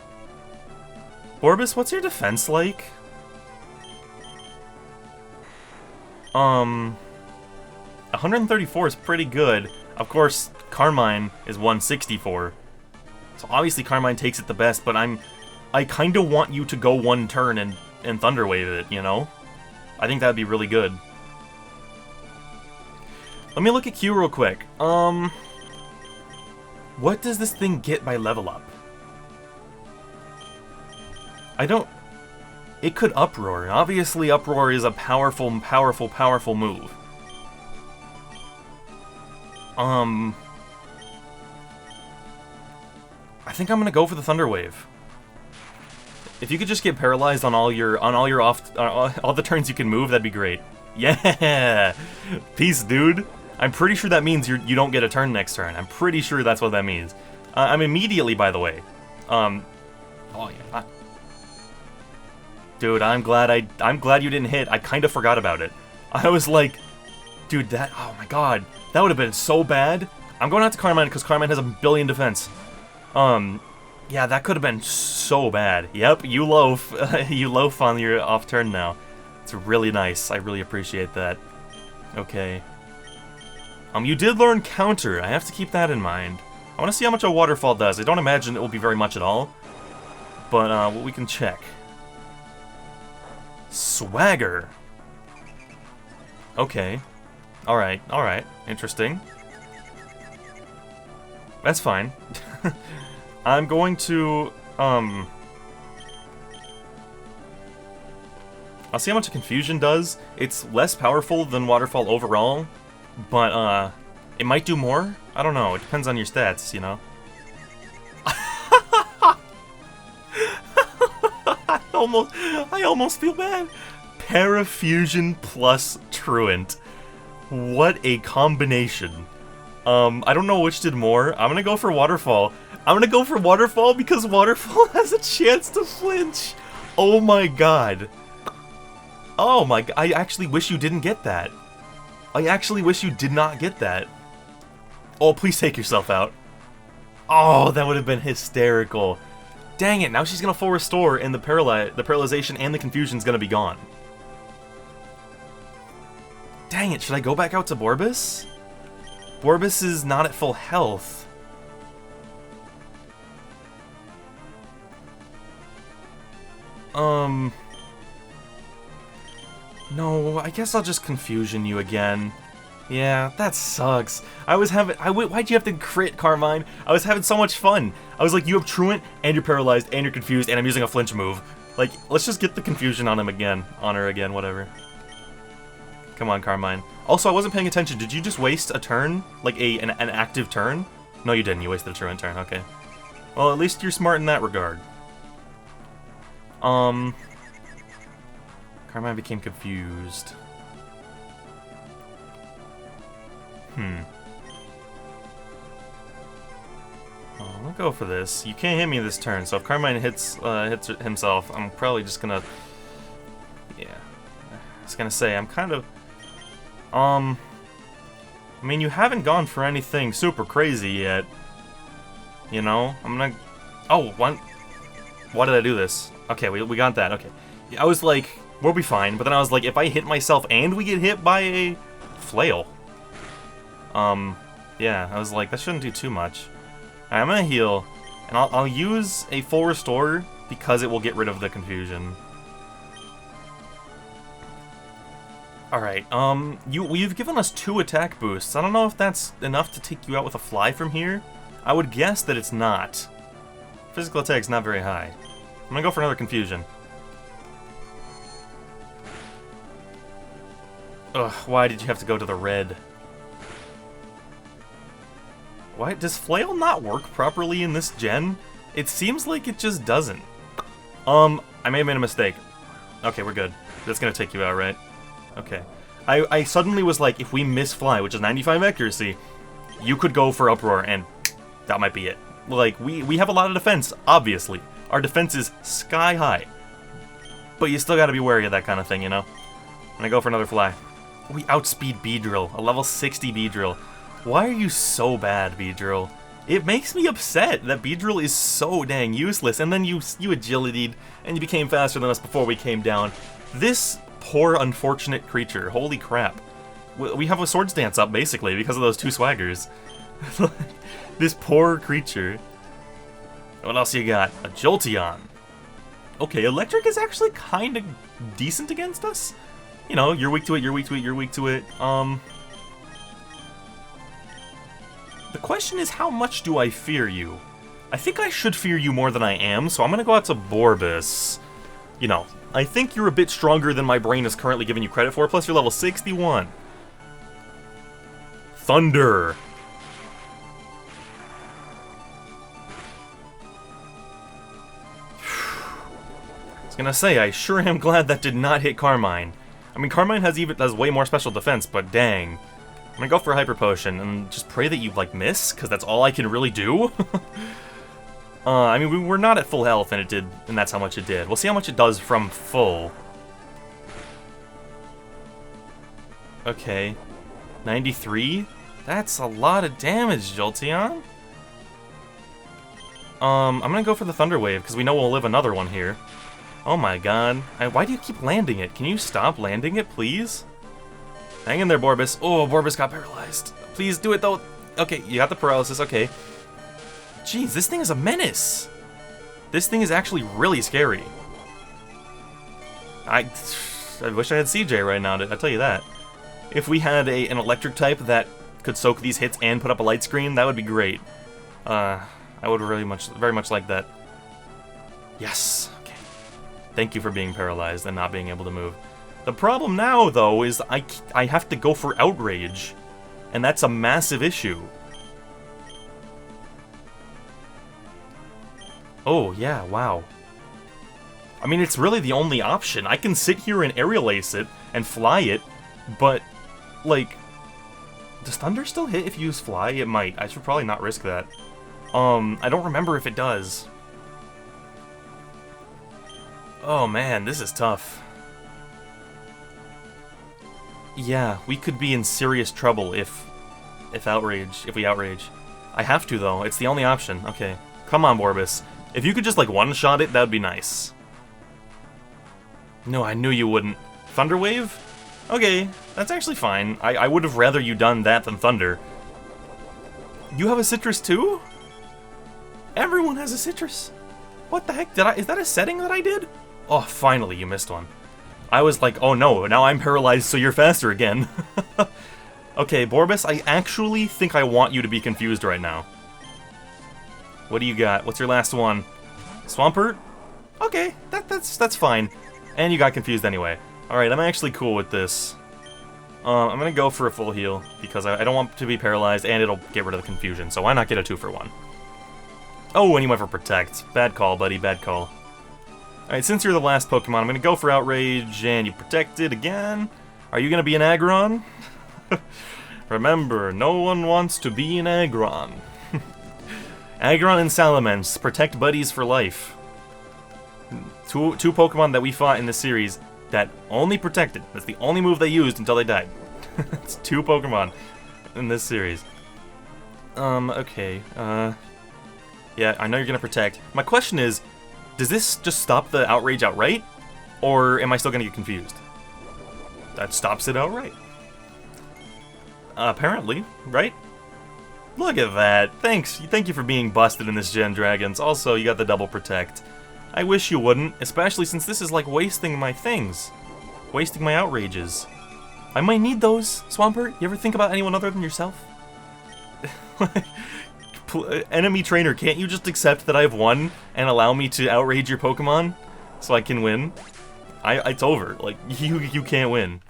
Borbis, what's your defense like? 134 is pretty good. Of course, Carmine is 164. So obviously Carmine takes it the best, but I kind of want you to go one turn and Thunder Wave it, you know? I think that'd be really good. Let me look at Q real quick. What does this thing get by level up? It could Uproar. Obviously, Uproar is a powerful, powerful, powerful move. I think I'm gonna go for the Thunder Wave. If you could just get paralyzed on all your all the turns you can move, that'd be great. Yeah, peace, dude. I'm pretty sure that means you don't get a turn next turn. I'm pretty sure that's what that means. I'm immediately, by the way. Oh yeah. Dude, I'm glad you didn't hit. I kind of forgot about it. I was like, dude, oh my god, that would have been so bad. I'm going out to Carmine because Carmine has a billion defense. Yeah, that could have been so bad. Yep, you loaf. You loaf on your off turn now. It's really nice. I really appreciate that. Okay. You did learn Counter. I have to keep that in mind. I want to see how much a Waterfall does. I don't imagine it will be very much at all. But, we can check. Swagger. Okay. Alright, alright. Interesting. That's fine. I'm going to, I'll see how much a Confusion does. It's less powerful than Waterfall overall, but, it might do more? I don't know. It depends on your stats, you know? I almost feel bad. Parafusion plus Truant. What a combination. I don't know which did more. I'm gonna go for Waterfall. I'm gonna go for Waterfall because Waterfall has a chance to flinch. Oh my god. Oh my god. I actually wish you didn't get that. I actually wish you did not get that. Oh, please take yourself out. Oh, that would have been hysterical. Dang it, now she's gonna full restore and the paralyzation and the confusion's gonna be gone. Dang it, should I go back out to Borbis? Borbis is not at full health. No, I guess I'll just Confusion you again. Yeah, that sucks. Why'd you have to crit, Carmine? I was having so much fun. I was like, you have Truant, and you're paralyzed, and you're confused, and I'm using a flinch move. Like, let's just get the Confusion on him again. On her again, whatever. Come on, Carmine. Also, I wasn't paying attention. Did you just waste a turn? Like, an active turn? No, you didn't. You wasted a Truant turn. Okay. Well, at least you're smart in that regard. Carmine became confused. Oh, I'll go for this. You can't hit me this turn, so if Carmine hits himself, I'm probably just gonna... Yeah. I was gonna say, I'm kind of... I mean, you haven't gone for anything super crazy yet. You know? I'm gonna... Oh, what? Why did I do this? Okay, we got that, okay. I was like, we'll be fine, but then I was like, if I hit myself and we get hit by a flail... yeah, I was like, that shouldn't do too much. Alright, I'm gonna heal, and I'll use a full restore because it will get rid of the confusion. Alright, you've given us 2 attack boosts. I don't know if that's enough to take you out with a fly from here. I would guess that it's not. Physical attack's not very high. I'm gonna go for another confusion. Ugh, why did you have to go to the red? Why does Flail not work properly in this gen? It seems like it just doesn't. I may have made a mistake. Okay, we're good. That's gonna take you out, right? Okay. I suddenly was like, if we miss Fly, which is 95 accuracy, you could go for Uproar, and that might be it. Like, we have a lot of defense, obviously. Our defense is sky high. But you still gotta be wary of that kind of thing, you know? I'm gonna go for another Fly. We outspeed Beedrill, a level 60 Beedrill. Why are you so bad, Beedrill? It makes me upset that Beedrill is so dang useless, and then you agilitied, and you became faster than us before we came down. This poor, unfortunate creature, holy crap. We have a Swords Dance up, basically, because of those 2 swaggers. This poor creature. What else you got? A Jolteon. Okay, Electric is actually kind of decent against us. You know, you're weak to it, you're weak to it, you're weak to it. The question is, how much do I fear you? I think I should fear you more than I am, so I'm gonna go out to Borbis. You know, I think you're a bit stronger than my brain is currently giving you credit for, plus you're level 61. Thunder. gonna say, I sure am glad that did not hit Carmine. I mean, Carmine has way more special defense, but dang. I'm gonna go for a Hyper Potion and just pray that you, like, miss, because that's all I can really do. I mean, we were not at full health, and that's how much it did. We'll see how much it does from full. Okay. 93? That's a lot of damage, Jolteon. I'm gonna go for the Thunder Wave, because we know we'll live another one here. Oh my god. Why do you keep landing it? Can you stop landing it, please? Hang in there, Borbis. Oh, Borbis got paralyzed. Please do it, though. Okay, you got the paralysis, okay. Jeez, this thing is a menace. This thing is actually really scary. I wish I had CJ right now, I'll tell you that. If we had an electric type that could soak these hits and put up a light screen, that would be great. I would very much like that. Yes. Okay. Thank you for being paralyzed and not being able to move. The problem now, though, is I have to go for Outrage, and that's a massive issue. Oh, yeah, wow. I mean, it's really the only option. I can sit here and Aerial Ace it and fly it, but, like, does Thunder still hit if you use Fly? It might. I should probably not risk that. I don't remember if it does. Oh man, this is tough. Yeah, we could be in serious trouble if we outrage. I have to, though. It's the only option. Okay. Come on, Borbis. If you could just, like, one-shot it, that would be nice. No, I knew you wouldn't. Thunder Wave? Okay, that's actually fine. I would have rather you done that than Thunder. You have a Citrus too? Everyone has a Citrus. What the heck? Is that a setting that I did? Oh, finally, you missed one. I was like, oh no, now I'm paralyzed, so you're faster again. Okay, Borbis, I actually think I want you to be confused right now. What do you got? What's your last one? Swampert? Okay, that's fine. And you got confused anyway. Alright, I'm actually cool with this. I'm gonna go for a full heal, because I don't want to be paralyzed, and it'll get rid of the confusion, so why not get a 2-for-1? Oh, and you went for Protect. Bad call, buddy, bad call. Alright, since you're the last Pokemon, I'm gonna go for Outrage, and you protected again. Are you gonna be an Aggron? Remember, no one wants to be an Aggron. Aggron and Salamence, protect buddies for life. Two Pokemon that we fought in this series that only protected. That's the only move they used until they died. It's 2 Pokemon in this series. Okay. Yeah, I know you're gonna protect. My question is, does this just stop the Outrage outright? Or am I still gonna get confused? That stops it outright. Apparently, right? Look at that. Thanks. Thank you for being busted in this Gen Dragons. Also, you got the double protect. I wish you wouldn't, especially since this is like wasting my things. Wasting my outrages. I might need those, Swampert. You ever think about anyone other than yourself? Enemy trainer, can't you just accept that I've won and allow me to outrage your Pokemon so I can win? It's over. Like, you can't win.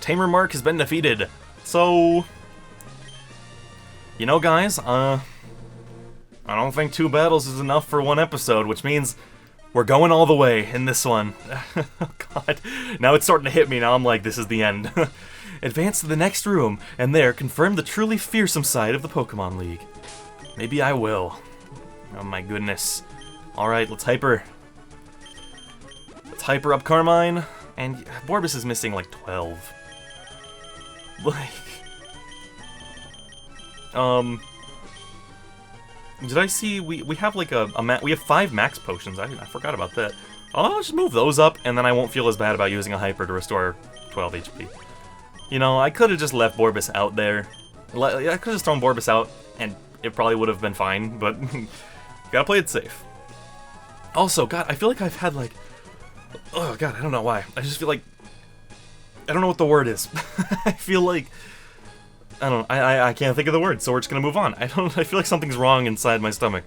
Tamer Mark has been defeated. So, you know, guys, I don't think 2 battles is enough for 1 episode, which means we're going all the way in this one. Oh, God. Now it's starting to hit me. Now I'm like, this is the end. Advance to the next room, and there confirm the truly fearsome side of the Pokemon League. Maybe I will. Oh my goodness. Alright, let's hyper. Let's hyper up Carmine. And Borbis is missing like 12. Like... Did I see, we have like we have 5 max potions, I forgot about that. I'll just move those up, and then I won't feel as bad about using a hyper to restore 12 HP. You know, I could have just left Borbis out there. I could have just thrown Borbis out, and it probably would have been fine, but gotta play it safe. Also, God, I feel like I've had like, oh God, I don't know why. I just feel like, I don't know what the word is. I feel like, I can't think of the word, so we're just gonna move on. I feel like something's wrong inside my stomach.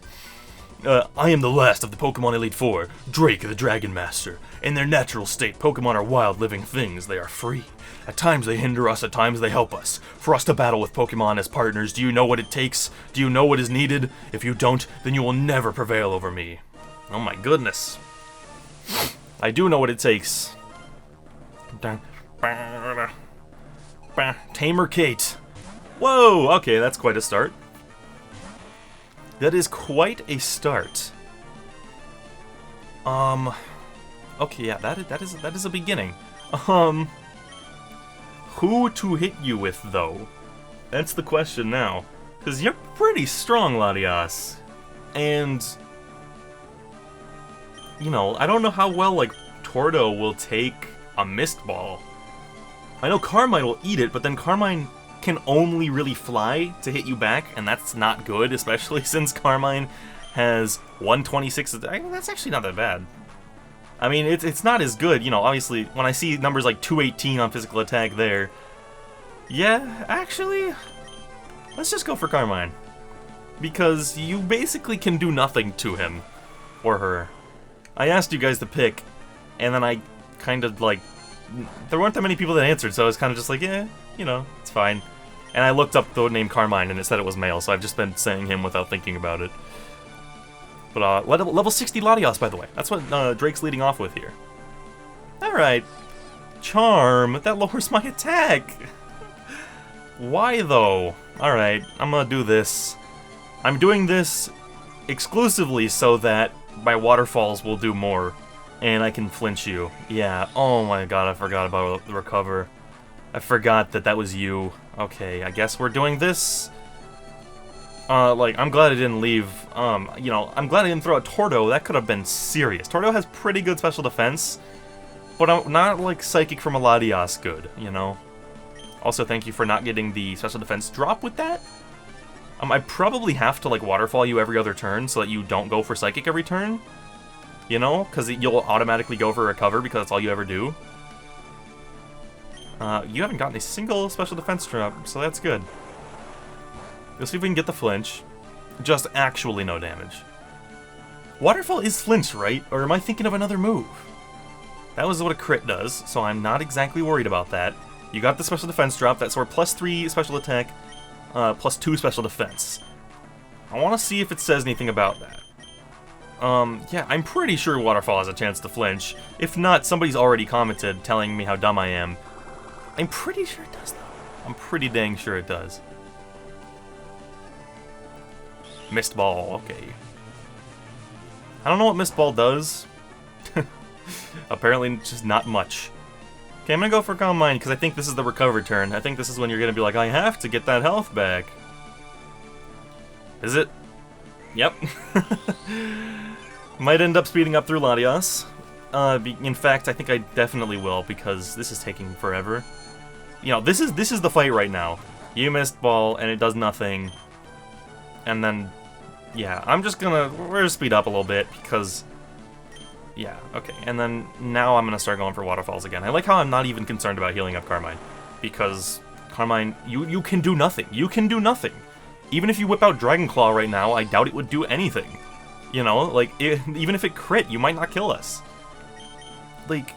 I am the last of the Pokemon Elite Four, Drake the Dragon Master. In their natural state, Pokemon are wild living things. They are free. At times they hinder us, at times they help us. For us to battle with Pokemon as partners, do you know what it takes? Do you know what is needed? If you don't, then you will never prevail over me. Oh my goodness. I do know what it takes. Tamer Kate. Whoa, okay, that's quite a start. That is quite a start. Okay, yeah, that is a beginning. Who to hit you with, though? That's the question now. Because you're pretty strong, Latias. And, you know, I don't know how well, like, Tordo will take a Mist Ball. I know Carmine will eat it, but then Carmine can only really fly to hit you back, and that's not good, especially since Carmine has 126. That's actually not that bad. I mean, it's not as good, you know, obviously, when I see numbers like 218 on physical attack there. Yeah, actually, let's just go for Carmine. Because you basically can do nothing to him. Or her. I asked you guys to pick, and then I kind of, like, there weren't that many people that answered, so I was kind of just like, yeah, you know, it's fine. And I looked up the name Carmine, and it said it was male, so I've just been saying him without thinking about it. But, level 60 Latias, by the way. That's what Drake's leading off with here. Alright. Charm. That lowers my attack. Why, though? Alright, I'm gonna do this. I'm doing this exclusively so that my waterfalls will do more. And I can flinch you. Yeah, oh my god, I forgot about the recover. I forgot that that was you. Okay, I guess we're doing this. Like, I'm glad I didn't leave, you know, I'm glad I didn't throw a Tordo. That could have been serious. Tordo has pretty good special defense, but I'm not, like, Psychic from a Latias good, you know? Also, thank you for not getting the special defense drop with that. I probably have to, like, Waterfall you every other turn so that you don't go for Psychic every turn. You know? Because you'll automatically go for Recover because that's all you ever do. You haven't gotten a single special defense drop, so that's good. Let's see if we can get the flinch. Just actually no damage. Waterfall is flinch, right? Or am I thinking of another move? That was what a crit does, so I'm not exactly worried about that. You got the special defense drop, that's our +3 special attack, +2 special defense. I want to see if it says anything about that. Yeah, I'm pretty sure Waterfall has a chance to flinch. If not, somebody's already commented telling me how dumb I am. I'm pretty sure it does, though. I'm pretty dang sure it does. Mist Ball, okay. I don't know what Mist Ball does. Apparently, just not much. Okay, I'm gonna go for Calm Mind, because I think this is the recover turn. I think this is when you're gonna be like, I have to get that health back. Is it? Yep. Might end up speeding up through Latias. In fact, I think I definitely will, because this is taking forever. You know, this is the fight right now. You Mist Ball, and it does nothing. And then, yeah, we're gonna speed up a little bit, because, yeah, okay. And then, now I'm gonna start going for Waterfalls again. I like how I'm not even concerned about healing up Carmine. Because, Carmine, you can do nothing. You can do nothing. Even if you whip out Dragon Claw right now, I doubt it would do anything. You know, like, even if it crit, you might not kill us. Like,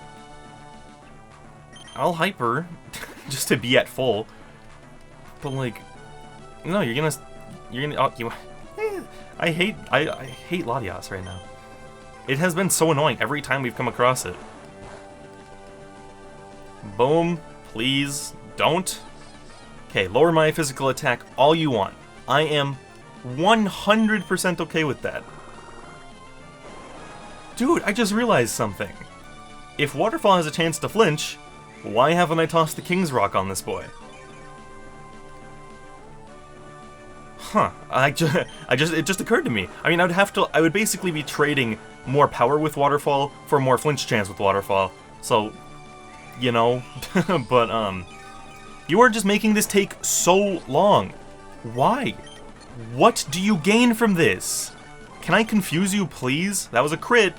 I'll Hyper, just to be at full. But, like, no, you're gonna, I hate Latias right now. It has been so annoying every time we've come across it. Boom, please, don't. Okay, lower my physical attack all you want. I am 100% okay with that. Dude, I just realized something. If Waterfall has a chance to flinch, why haven't I tossed the King's Rock on this boy? Huh, it just occurred to me. I mean, I would basically be trading more power with Waterfall for more flinch chance with Waterfall. So, you know, but, you are just making this take so long. Why? What do you gain from this? Can I confuse you, please? That was a crit.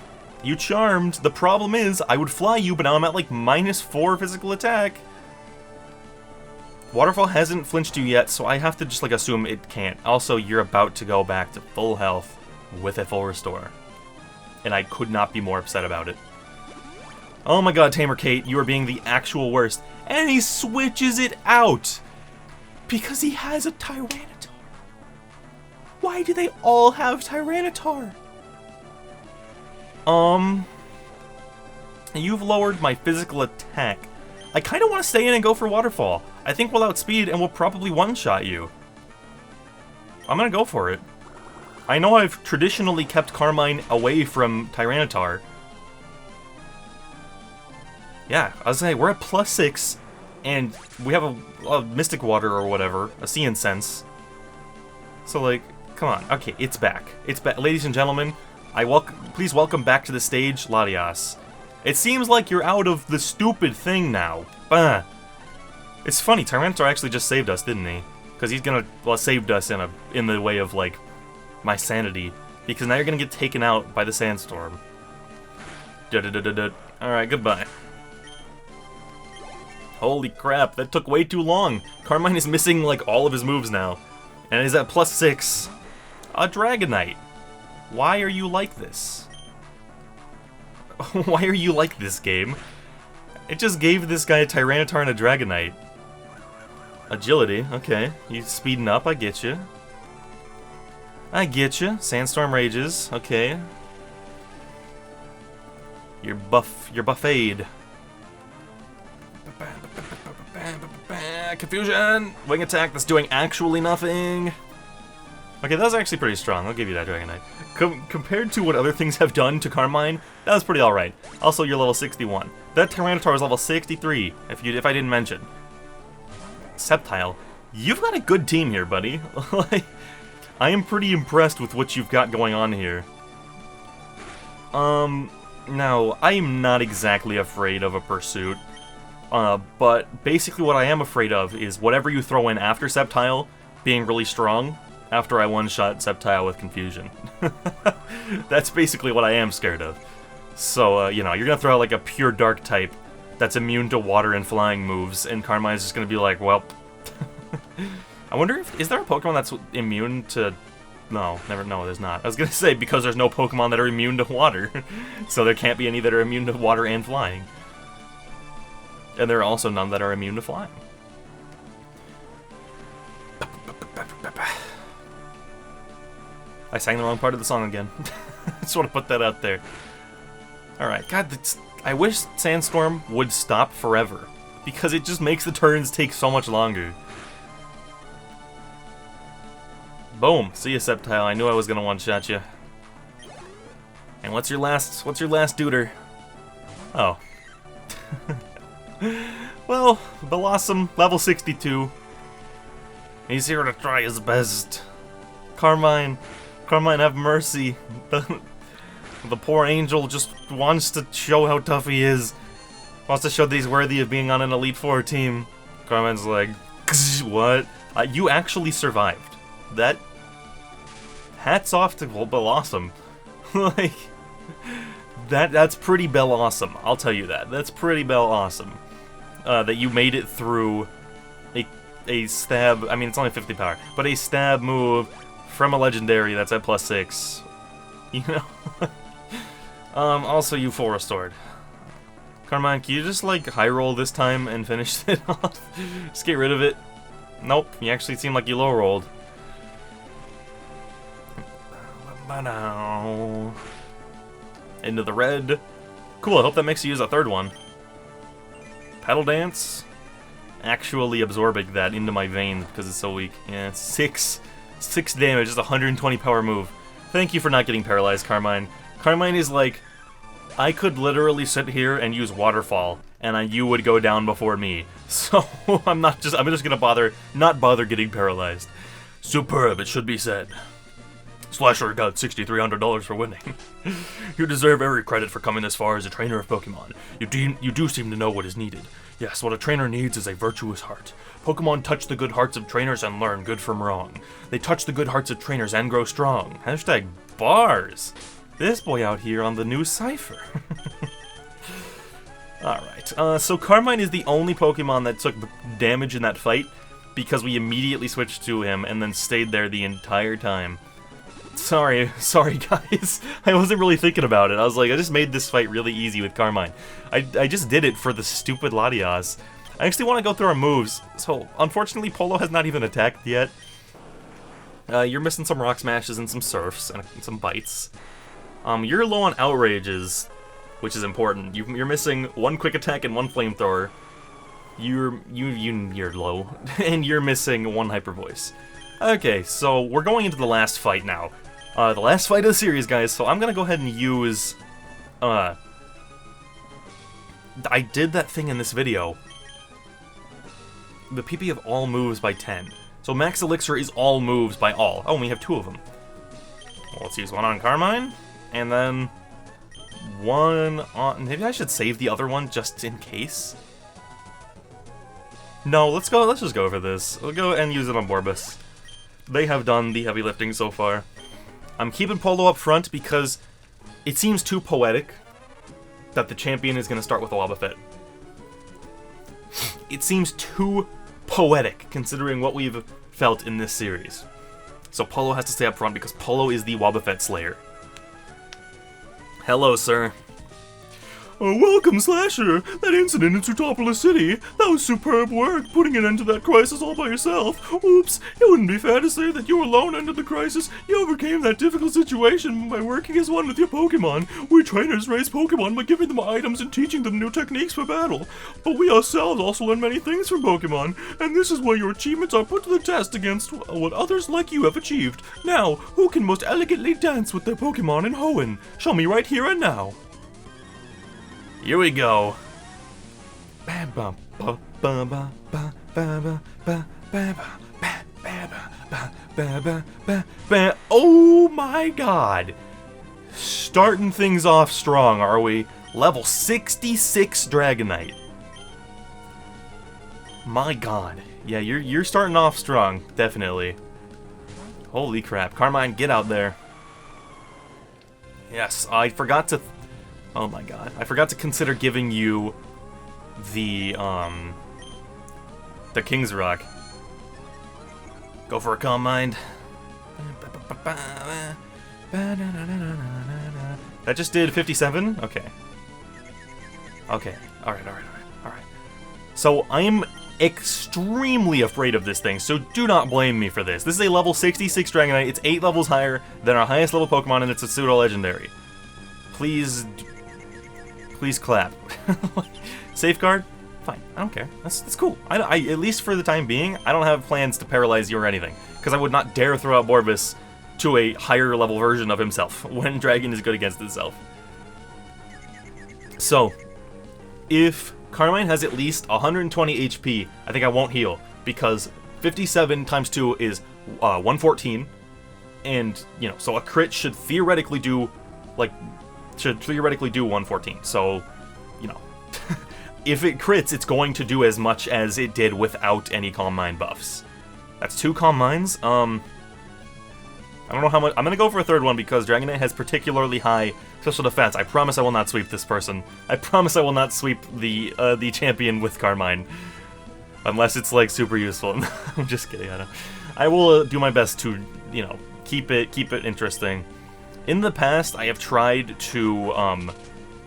You charmed. The problem is, I would fly you, but now I'm at like -4 physical attack. Waterfall hasn't flinched you yet, so I have to just like assume it can't. Also, you're about to go back to full health with a full restore. And I could not be more upset about it. Oh my god, Tamer Kate, you are being the actual worst. And he switches it out! Because he has a Tyranitar. Why do they all have Tyranitar? You've lowered my physical attack. I kind of want to stay in and go for Waterfall. I think we'll outspeed and we'll probably one-shot you. I'm gonna go for it. I know I've traditionally kept Carmine away from Tyranitar. Yeah, I was saying, we're at +6, and we have a Mystic Water or whatever, a Sea Incense. So, like, come on. Okay, it's back. It's back. Ladies and gentlemen, please welcome back to the stage, Latias. It seems like you're out of the stupid thing now. It's funny, Tyranitar actually just saved us, didn't he? Because he's gonna, well, saved us in the way of, like, my sanity. Because now you're gonna get taken out by the Sandstorm. Alright, goodbye. Holy crap, that took way too long. Carmine is missing, like, all of his moves now. And he's at +6. A Dragonite. Why are you like this? Why are you like this, game? It just gave this guy a Tyranitar and a Dragonite. Agility, okay. You speeding up, I get you. I get you. Sandstorm rages, okay. You're buffade. Confusion! Wing attack that's doing actually nothing. Okay, that was actually pretty strong. I'll give you that, Dragonite. Compared to what other things have done to Carmine, that was pretty alright. Also, you're level 61. That Tyranitar is level 63, if I didn't mention. Sceptile, you've got a good team here, buddy. Like, I am pretty impressed with what you've got going on here. Now, I am not exactly afraid of a Pursuit. But basically what I am afraid of is whatever you throw in after Sceptile being really strong after I one-shot Sceptile with Confusion. That's basically what I am scared of. So, you know, you're gonna throw out like a pure Dark type that's immune to water and flying moves, and Carmine's just gonna be like, well... I wonder if... Is there a Pokemon that's immune to... No, there's not. I was gonna say, because there's no Pokemon that are immune to water. So there can't be any that are immune to water and flying. And there are also none that are immune to flying. I sang the wrong part of the song again. Just want to put that out there. Alright, God, I wish Sandstorm would stop forever. Because it just makes the turns take so much longer. Boom. See ya, Sceptile. I knew I was gonna one-shot you. And what's your last duder? Oh. Well, Blossom, level 62. He's here to try his best. Carmine, have mercy. The poor angel just wants to show how tough he is. Wants to show that he's worthy of being on an Elite Four team. Carmine's like, what? You actually survived. That... Hats off to Blossom. Like... That's pretty Bell-awesome, I'll tell you that. That's pretty Bell-awesome. That you made it through a stab, I mean it's only 50 power, but a stab move from a legendary that's at +6. You know? Also you full restored. Carmine, can you just like high roll this time and finish it off? Just get rid of it. Nope, you actually seem like you low rolled. Into the red. Cool, I hope that makes you use a third one. Petal Dance. Actually absorbing that into my veins because it's so weak. Yeah, 6 damage, just 120 power move. Thank you for not getting paralyzed, Carmine. Carmine is like, I could literally sit here and use Waterfall, and you would go down before me. So I'm just gonna not bother getting paralyzed. Superb, it should be said. Slasher got $6,300 for winning. You deserve every credit for coming this far as a trainer of Pokemon. You do seem to know what is needed. Yes, what a trainer needs is a virtuous heart. Pokemon touch the good hearts of trainers and learn good from wrong. They touch the good hearts of trainers and grow strong. Hashtag bars. This boy out here on the new Cypher. Alright, so Carmine is the only Pokemon that took damage in that fight because we immediately switched to him and then stayed there the entire time. Sorry guys. I wasn't really thinking about it. I was like, I just made this fight really easy with Carmine. I just did it for the stupid Latias. I actually want to go through our moves. So, unfortunately, Polo has not even attacked yet. You're missing some Rock Smashes and some Surfs and some Bites. You're low on Outrages. which is important. You're missing one quick attack and one flamethrower. You're low, and you're missing one hyper voice. Okay, so we're going into the last fight now. The last fight of the series, guys, so I'm gonna go ahead and use... I did that thing in this video. The PP of all moves by 10. So Max Elixir is all moves by all. Oh, and we have 2 of them. Well, let's use one on Carmine, and then one on... Maybe I should save the other one just in case? No, let's just go for this. We'll go and use it on Boris. They have done the heavy lifting so far. I'm keeping Polo up front because it seems too poetic that the champion is going to start with a Wobbuffet. It seems too poetic considering what we've felt in this series. So Polo has to stay up front because Polo is the Wobbuffet Slayer. Hello, sir. Oh, welcome, Slasher! That incident in Sutopolis City, that was superb work, putting an end to that crisis all by yourself. Oops, it wouldn't be fair to say that you alone ended the crisis. You overcame that difficult situation by working as one with your Pokémon. We trainers raise Pokémon by giving them items and teaching them new techniques for battle. But we ourselves also learn many things from Pokémon, and this is where your achievements are put to the test against what others like you have achieved. Now, who can most elegantly dance with their Pokémon in Hoenn? Show me right here and now. Here we go. Oh my god. Starting things off strong, are we? Level 66 Dragonite. My god. Yeah, you're starting off strong, definitely. Holy crap. Carmine, get out there. Yes, I forgot to... Oh my god. I forgot to consider giving you the King's Rock. Go for a Calm Mind. That just did 57? Okay. Okay. Alright. So, I'm extremely afraid of this thing, so do not blame me for this. This is a level 66 Dragonite. It's 8 levels higher than our highest level Pokemon, and it's a pseudo-legendary. Please clap. Safeguard? Fine, I don't care. That's cool. I at least for the time being, I don't have plans to paralyze you or anything, because I would not dare throw out Boris to a higher level version of himself when Dragon is good against itself. So, if Carmine has at least 120 HP, I think I won't heal, because 57 times 2 is 114, and, you know, so a crit should theoretically do, like, 114, so, you know, if it crits, it's going to do as much as it did without any Calm Mind buffs. That's 2 Calm Minds. I don't know how much... I'm gonna go for a third one because Dragonite has particularly high special defense. I promise I will not sweep this person. I promise I will not sweep the champion with Carmine. Unless it's, like, super useful. I'm just kidding, I will do my best to, you know, keep it interesting. In the past, I have tried to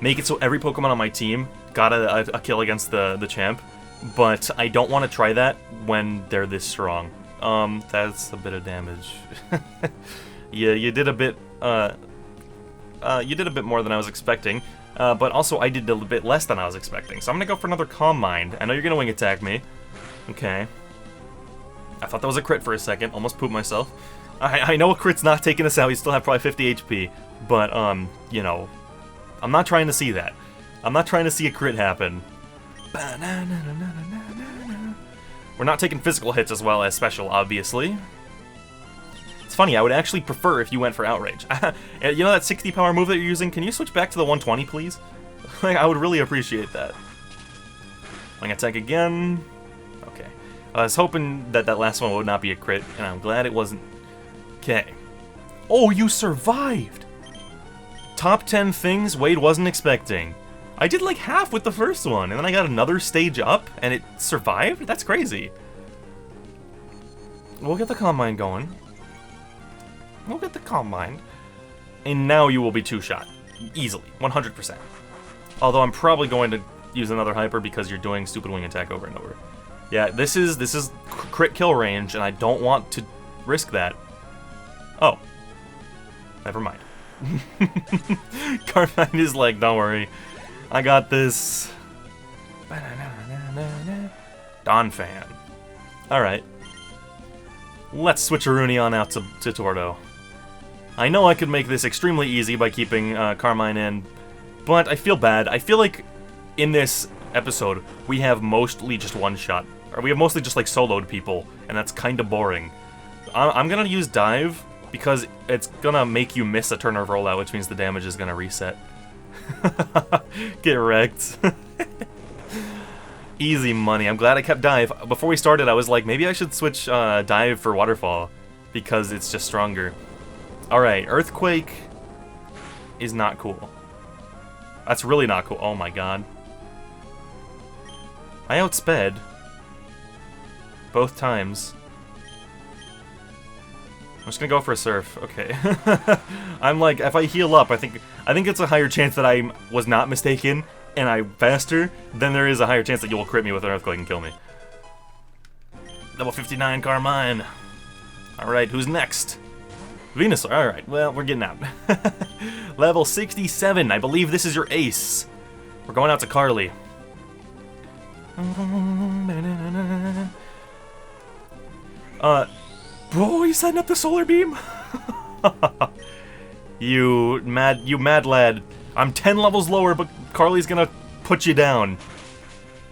make it so every Pokemon on my team got a kill against the champ, but I don't want to try that when they're this strong. That's a bit of damage. Yeah, you did a bit more than I was expecting, but also I did a bit less than I was expecting. So I'm gonna go for another Calm Mind. I know you're gonna wing attack me. Okay. I thought that was a crit for a second. Almost pooped myself. I know a crit's not taking us out, we still have probably 50 HP, but, you know, I'm not trying to see that. I'm not trying to see a crit happen. We're not taking physical hits as well as special, obviously. It's funny, I would actually prefer if you went for Outrage. You know that 60 power move that you're using? Can you switch back to the 120, please? Like, I would really appreciate that. Wing attack again. Okay. I was hoping that last one would not be a crit, and I'm glad it wasn't. Okay. Oh, you survived! Top 10 things Wade wasn't expecting. I did like half with the first one, and then I got another stage up, and it survived? That's crazy. We'll get the Calm Mind going. We'll get the Calm Mind. And now you will be two-shot. Easily. 100%. Although I'm probably going to use another Hyper because you're doing stupid wing attack over and over. Yeah, this is crit kill range, and I don't want to risk that. Oh. Never mind. Carmine is like, don't worry, I got this. Don fan. Alright. Let's switch Rooney on out to Tordo. I know I could make this extremely easy by keeping Carmine in, but I feel bad. I feel like in this episode, we have mostly just one-shot. Or we have mostly just like soloed people, and that's kind of boring. I'm gonna use Dive, because it's gonna make you miss a turn of rollout, which means the damage is gonna reset. Get wrecked. Easy money. I'm glad I kept Dive. Before we started, I was like, maybe I should switch Dive for Waterfall, because it's just stronger. Alright, Earthquake is not cool. That's really not cool. Oh my god. I outsped. Both times. I'm just gonna go for a Surf. Okay. I'm like, if I heal up, I think it's a higher chance that I was not mistaken, and I'm faster, then there is a higher chance that you will crit me with an Earthquake and kill me. Level 59 Carmine. Alright, who's next? Venusaur. Alright, well, we're getting out. Level 67. I believe this is your ace. We're going out to Carly. Bro, you setting up the Solar Beam? You mad lad. I'm 10 levels lower, but Carly's gonna put you down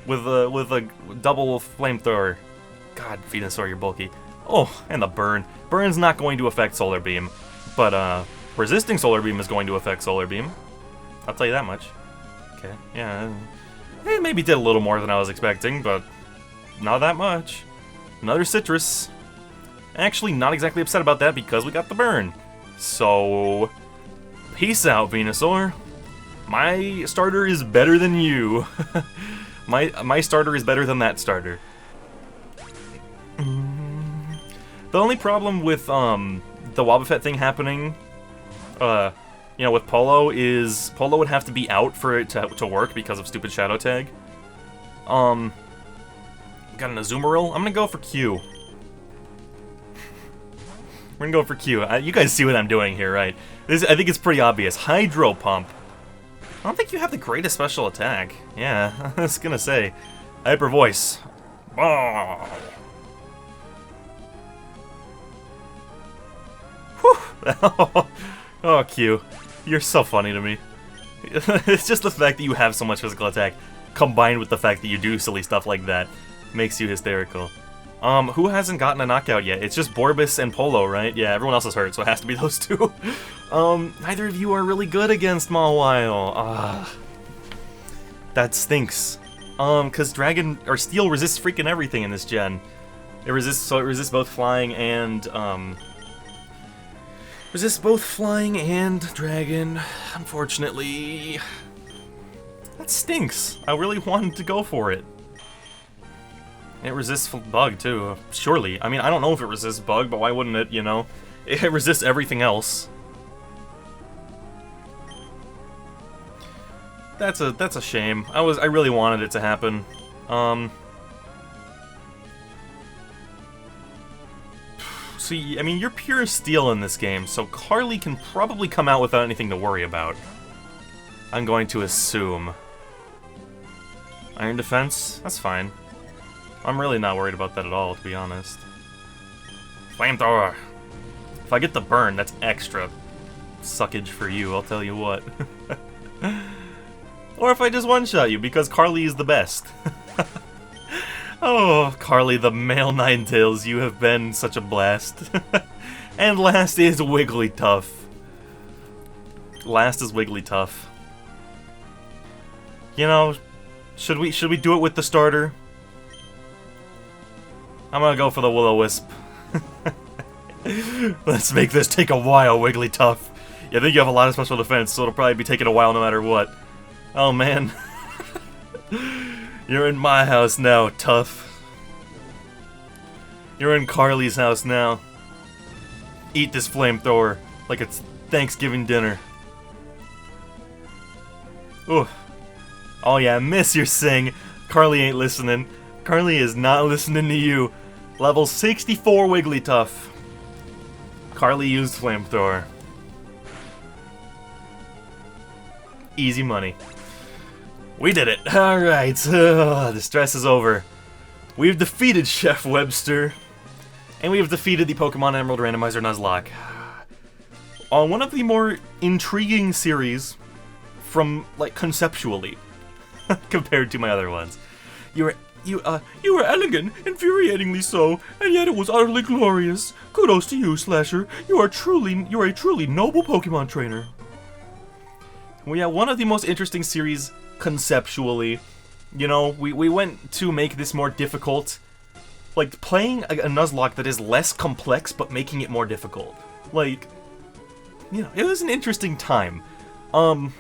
with a double flamethrower. God, Venusaur, you're bulky. Oh, and the burn. Burn's not going to affect Solar Beam, but resisting Solar Beam is going to affect Solar Beam. I'll tell you that much. Okay, yeah. It maybe did a little more than I was expecting, but not that much. Another Citrus. Actually, not exactly upset about that because we got the burn. So, peace out, Venusaur. My starter is better than you. my starter is better than that starter. The only problem with the Wobbuffet thing happening, you know, with Polo is Polo would have to be out for it to work because of stupid Shadow Tag. Got an Azumarill. I'm gonna go for Q. We're gonna go for Q. You guys see what I'm doing here, right? I think it's pretty obvious. Hydro Pump. I don't think you have the greatest special attack. Yeah, I was gonna say. Hyper Voice. Oh. Oh, Q. You're so funny to me. It's just the fact that you have so much physical attack, combined with the fact that you do silly stuff like that, makes you hysterical. Who hasn't gotten a knockout yet? It's just Borbis and Polo, right? Yeah, everyone else is hurt, so it has to be those two. Neither of you are really good against Mawile. That stinks. Cause Dragon, or Steel resists freaking everything in this gen. It resists both flying and, resists both flying and dragon, unfortunately. That stinks. I really wanted to go for it. It resists bug, too, surely. I mean, I don't know if it resists bug, but why wouldn't it, you know? It resists everything else. That's a shame. I really wanted it to happen. See, I mean, you're pure steel in this game, so Carly can probably come out without anything to worry about. I'm going to assume. Iron Defense? That's fine. I'm really not worried about that at all, to be honest. Flamethrower! If I get the burn, that's extra suckage for you, I'll tell you what. Or if I just one-shot you, because Carly is the best. Oh, Carly the male Ninetales, you have been such a blast. And last is Wigglytuff. Last is Wigglytuff. You know, should we do it with the starter? I'm gonna go for the Will-O-Wisp. Let's make this take a while, Wigglytuff. Yeah, I think you have a lot of special defense, so it'll probably be taking a while no matter what. Oh man. You're in my house now, Tough. You're in Carly's house now. Eat this flamethrower like it's Thanksgiving dinner. Ooh. Oh yeah, miss your sing. Carly ain't listening. Carly is not listening to you. Level 64 Wigglytuff. Carly used flamethrower. Easy money. We did it. Alright. The stress is over. We've defeated Chef Webster. And we have defeated the Pokemon Emerald Randomizer Nuzlocke. On one of the more intriguing series from, like, conceptually, compared to my other ones. You were elegant, infuriatingly so, and yet it was utterly glorious. Kudos to you, Slasher. You're a truly noble Pokemon trainer. Well, yeah, one of the most interesting series conceptually. You know, we went to make this more difficult. Like, playing a Nuzlocke that is less complex, but making it more difficult. Like, you know, it was an interesting time. I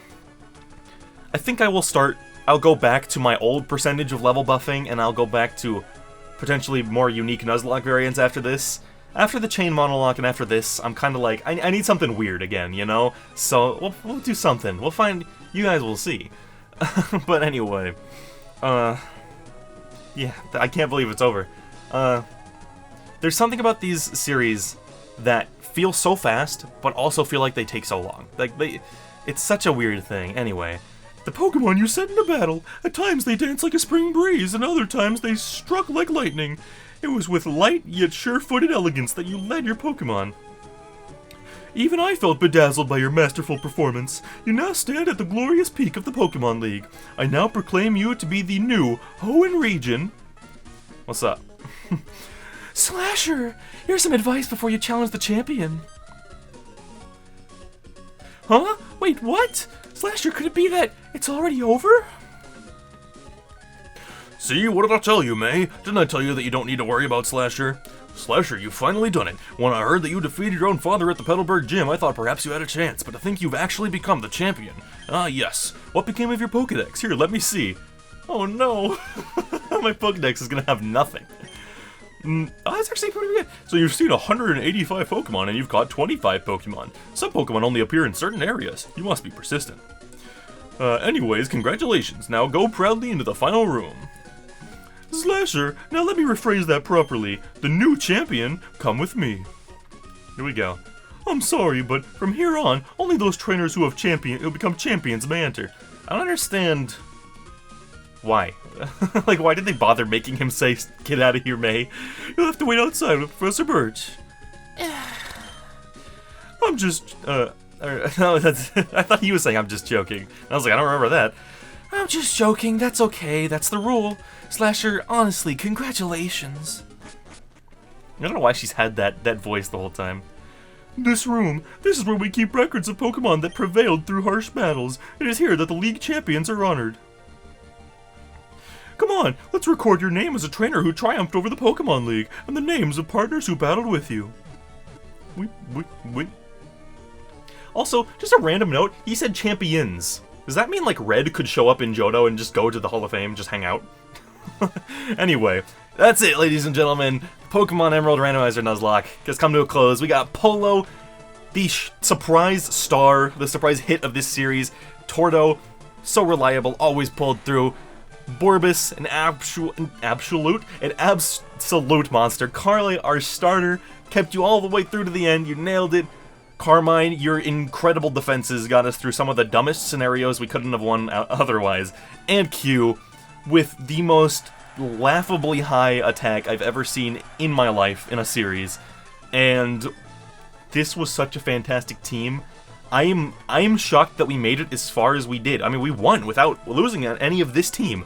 think I'll go back to my old percentage of level buffing, and I'll go back to potentially more unique Nuzlocke variants after this. After the chain monologue and after this, I'm kind of like, I need something weird again, you know? So, we'll do something. We'll find, you guys will see. But anyway, yeah, I can't believe it's over. There's something about these series that feel so fast, but also feel like they take so long. Like, it's such a weird thing. Anyway, the Pokemon you set into battle, at times they dance like a spring breeze, and other times they struck like lightning. It was with light yet sure-footed elegance that you led your Pokemon. Even I felt bedazzled by your masterful performance. You now stand at the glorious peak of the Pokemon League. I now proclaim you to be the new Hoenn Region. What's up? Slasher, here's some advice before you challenge the champion. Huh? Wait, what? Slasher, could it be that it's already over? See, what did I tell you, May? Didn't I tell you that you don't need to worry about Slasher? Slasher, you've finally done it. When I heard that you defeated your own father at the Tillberg gym, I thought perhaps you had a chance, but I think you've actually become the champion. Ah, yes. What became of your Pokédex? Here, let me see. Oh no! My Pokédex is gonna have nothing. Oh, that's actually pretty good. So you've seen 185 Pokemon and you've caught 25 Pokemon. Some Pokemon only appear in certain areas. You must be persistent. Anyways, congratulations. Now go proudly into the final room. Slasher, now let me rephrase that properly. The new champion, come with me. Here we go. I'm sorry, but from here on, only those trainers who have become champions may enter. I don't understand why. Like, why did they bother making him say, "Get out of here, May"? You'll have to wait outside with Professor Birch. I'm just, no, that's, I thought he was saying I'm just joking. I was like, I don't remember that. I'm just joking, that's okay, that's the rule. Slasher, honestly, congratulations. I don't know why she's had that voice the whole time. This is where we keep records of Pokemon that prevailed through harsh battles. It is here that the League champions are honored. Come on, let's record your name as a trainer who triumphed over the Pokemon League, and the names of partners who battled with you. Also, just a random note, he said champions. Does that mean, like, Red could show up in Johto and just go to the Hall of Fame, just hang out? Anyway, that's it, ladies and gentlemen. Pokemon Emerald Randomizer Nuzlocke has come to a close. We got Polo, the surprise star, the surprise hit of this series. Torto, so reliable, always pulled through. Boris, an absolute monster. Carly, our starter, kept you all the way through to the end. You nailed it. Carmine, your incredible defenses got us through some of the dumbest scenarios we couldn't have won otherwise. And Q, with the most laughably high attack I've ever seen in my life in a series. And this was such a fantastic team. I am shocked that we made it as far as we did. I mean, we won without losing at any of this team.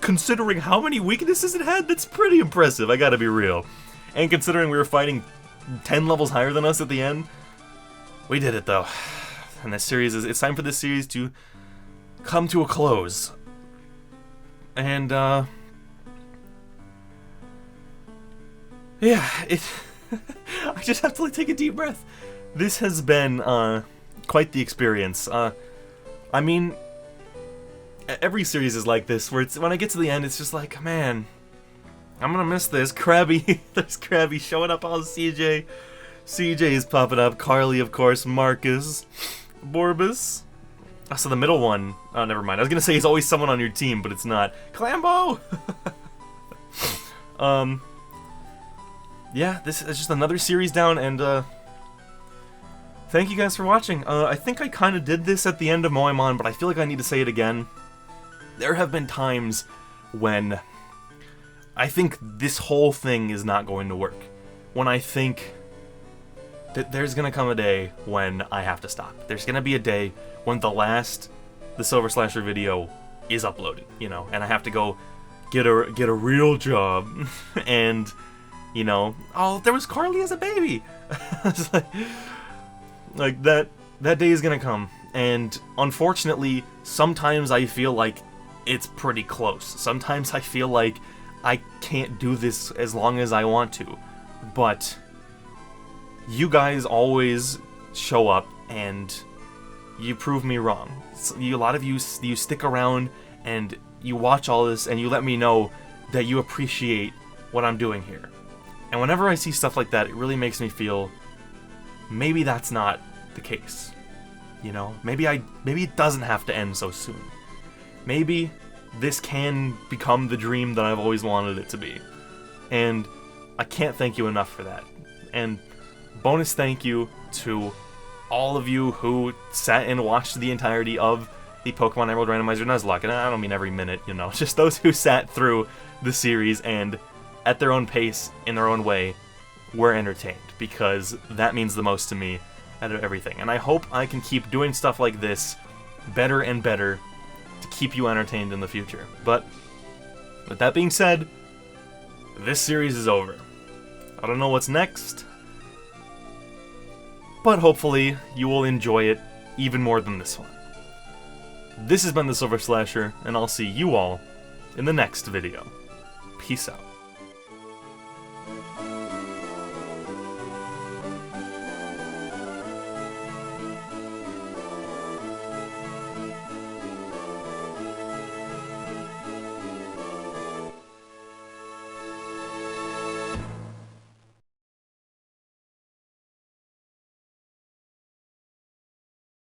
Considering how many weaknesses it had, that's pretty impressive, I gotta be real. And considering we were fighting 10 levels higher than us at the end, we did it though. And this series it's time for this series to come to a close. And yeah, I just have to like take a deep breath. This has been quite the experience. I mean, every series is like this, where when I get to the end, it's just like, man, I'm gonna miss this. Krabby, there's Krabby showing up on CJ. CJ is popping up. Carly, of course. Marcus. Borbus. Oh, so the middle one. Oh, never mind. I was gonna say he's always someone on your team, but it's not. Clambo! Yeah, this is just another series down, and thank you guys for watching. I think I kind of did this at the end of Moemon, but I feel like I need to say it again. There have been times when I think this whole thing is not going to work. When I think that there's gonna come a day when I have to stop. There's gonna be a day when the last TheSilverSlasher video is uploaded, you know, and I have to go get a real job, and, you know, oh, there was Carly as a baby. It's like that day is gonna come, and unfortunately, sometimes I feel like it's pretty close. Sometimes I feel like I can't do this as long as I want to, but you guys always show up and you prove me wrong. A lot of you stick around and you watch all this and you let me know that you appreciate what I'm doing here. And whenever I see stuff like that, it really makes me feel maybe that's not the case. You know, maybe it doesn't have to end so soon. Maybe this can become the dream that I've always wanted it to be. And I can't thank you enough for that. And bonus thank you to all of you who sat and watched the entirety of the Pokemon Emerald Randomizer Nuzlocke. And I don't mean every minute, you know, just those who sat through the series and at their own pace, in their own way, were entertained. Because that means the most to me out of everything. And I hope I can keep doing stuff like this better and better to keep you entertained in the future. But with that being said, this series is over. I don't know what's next, but hopefully you will enjoy it even more than this one. This has been TheSilverSlasher, and I'll see you all in the next video. Peace out.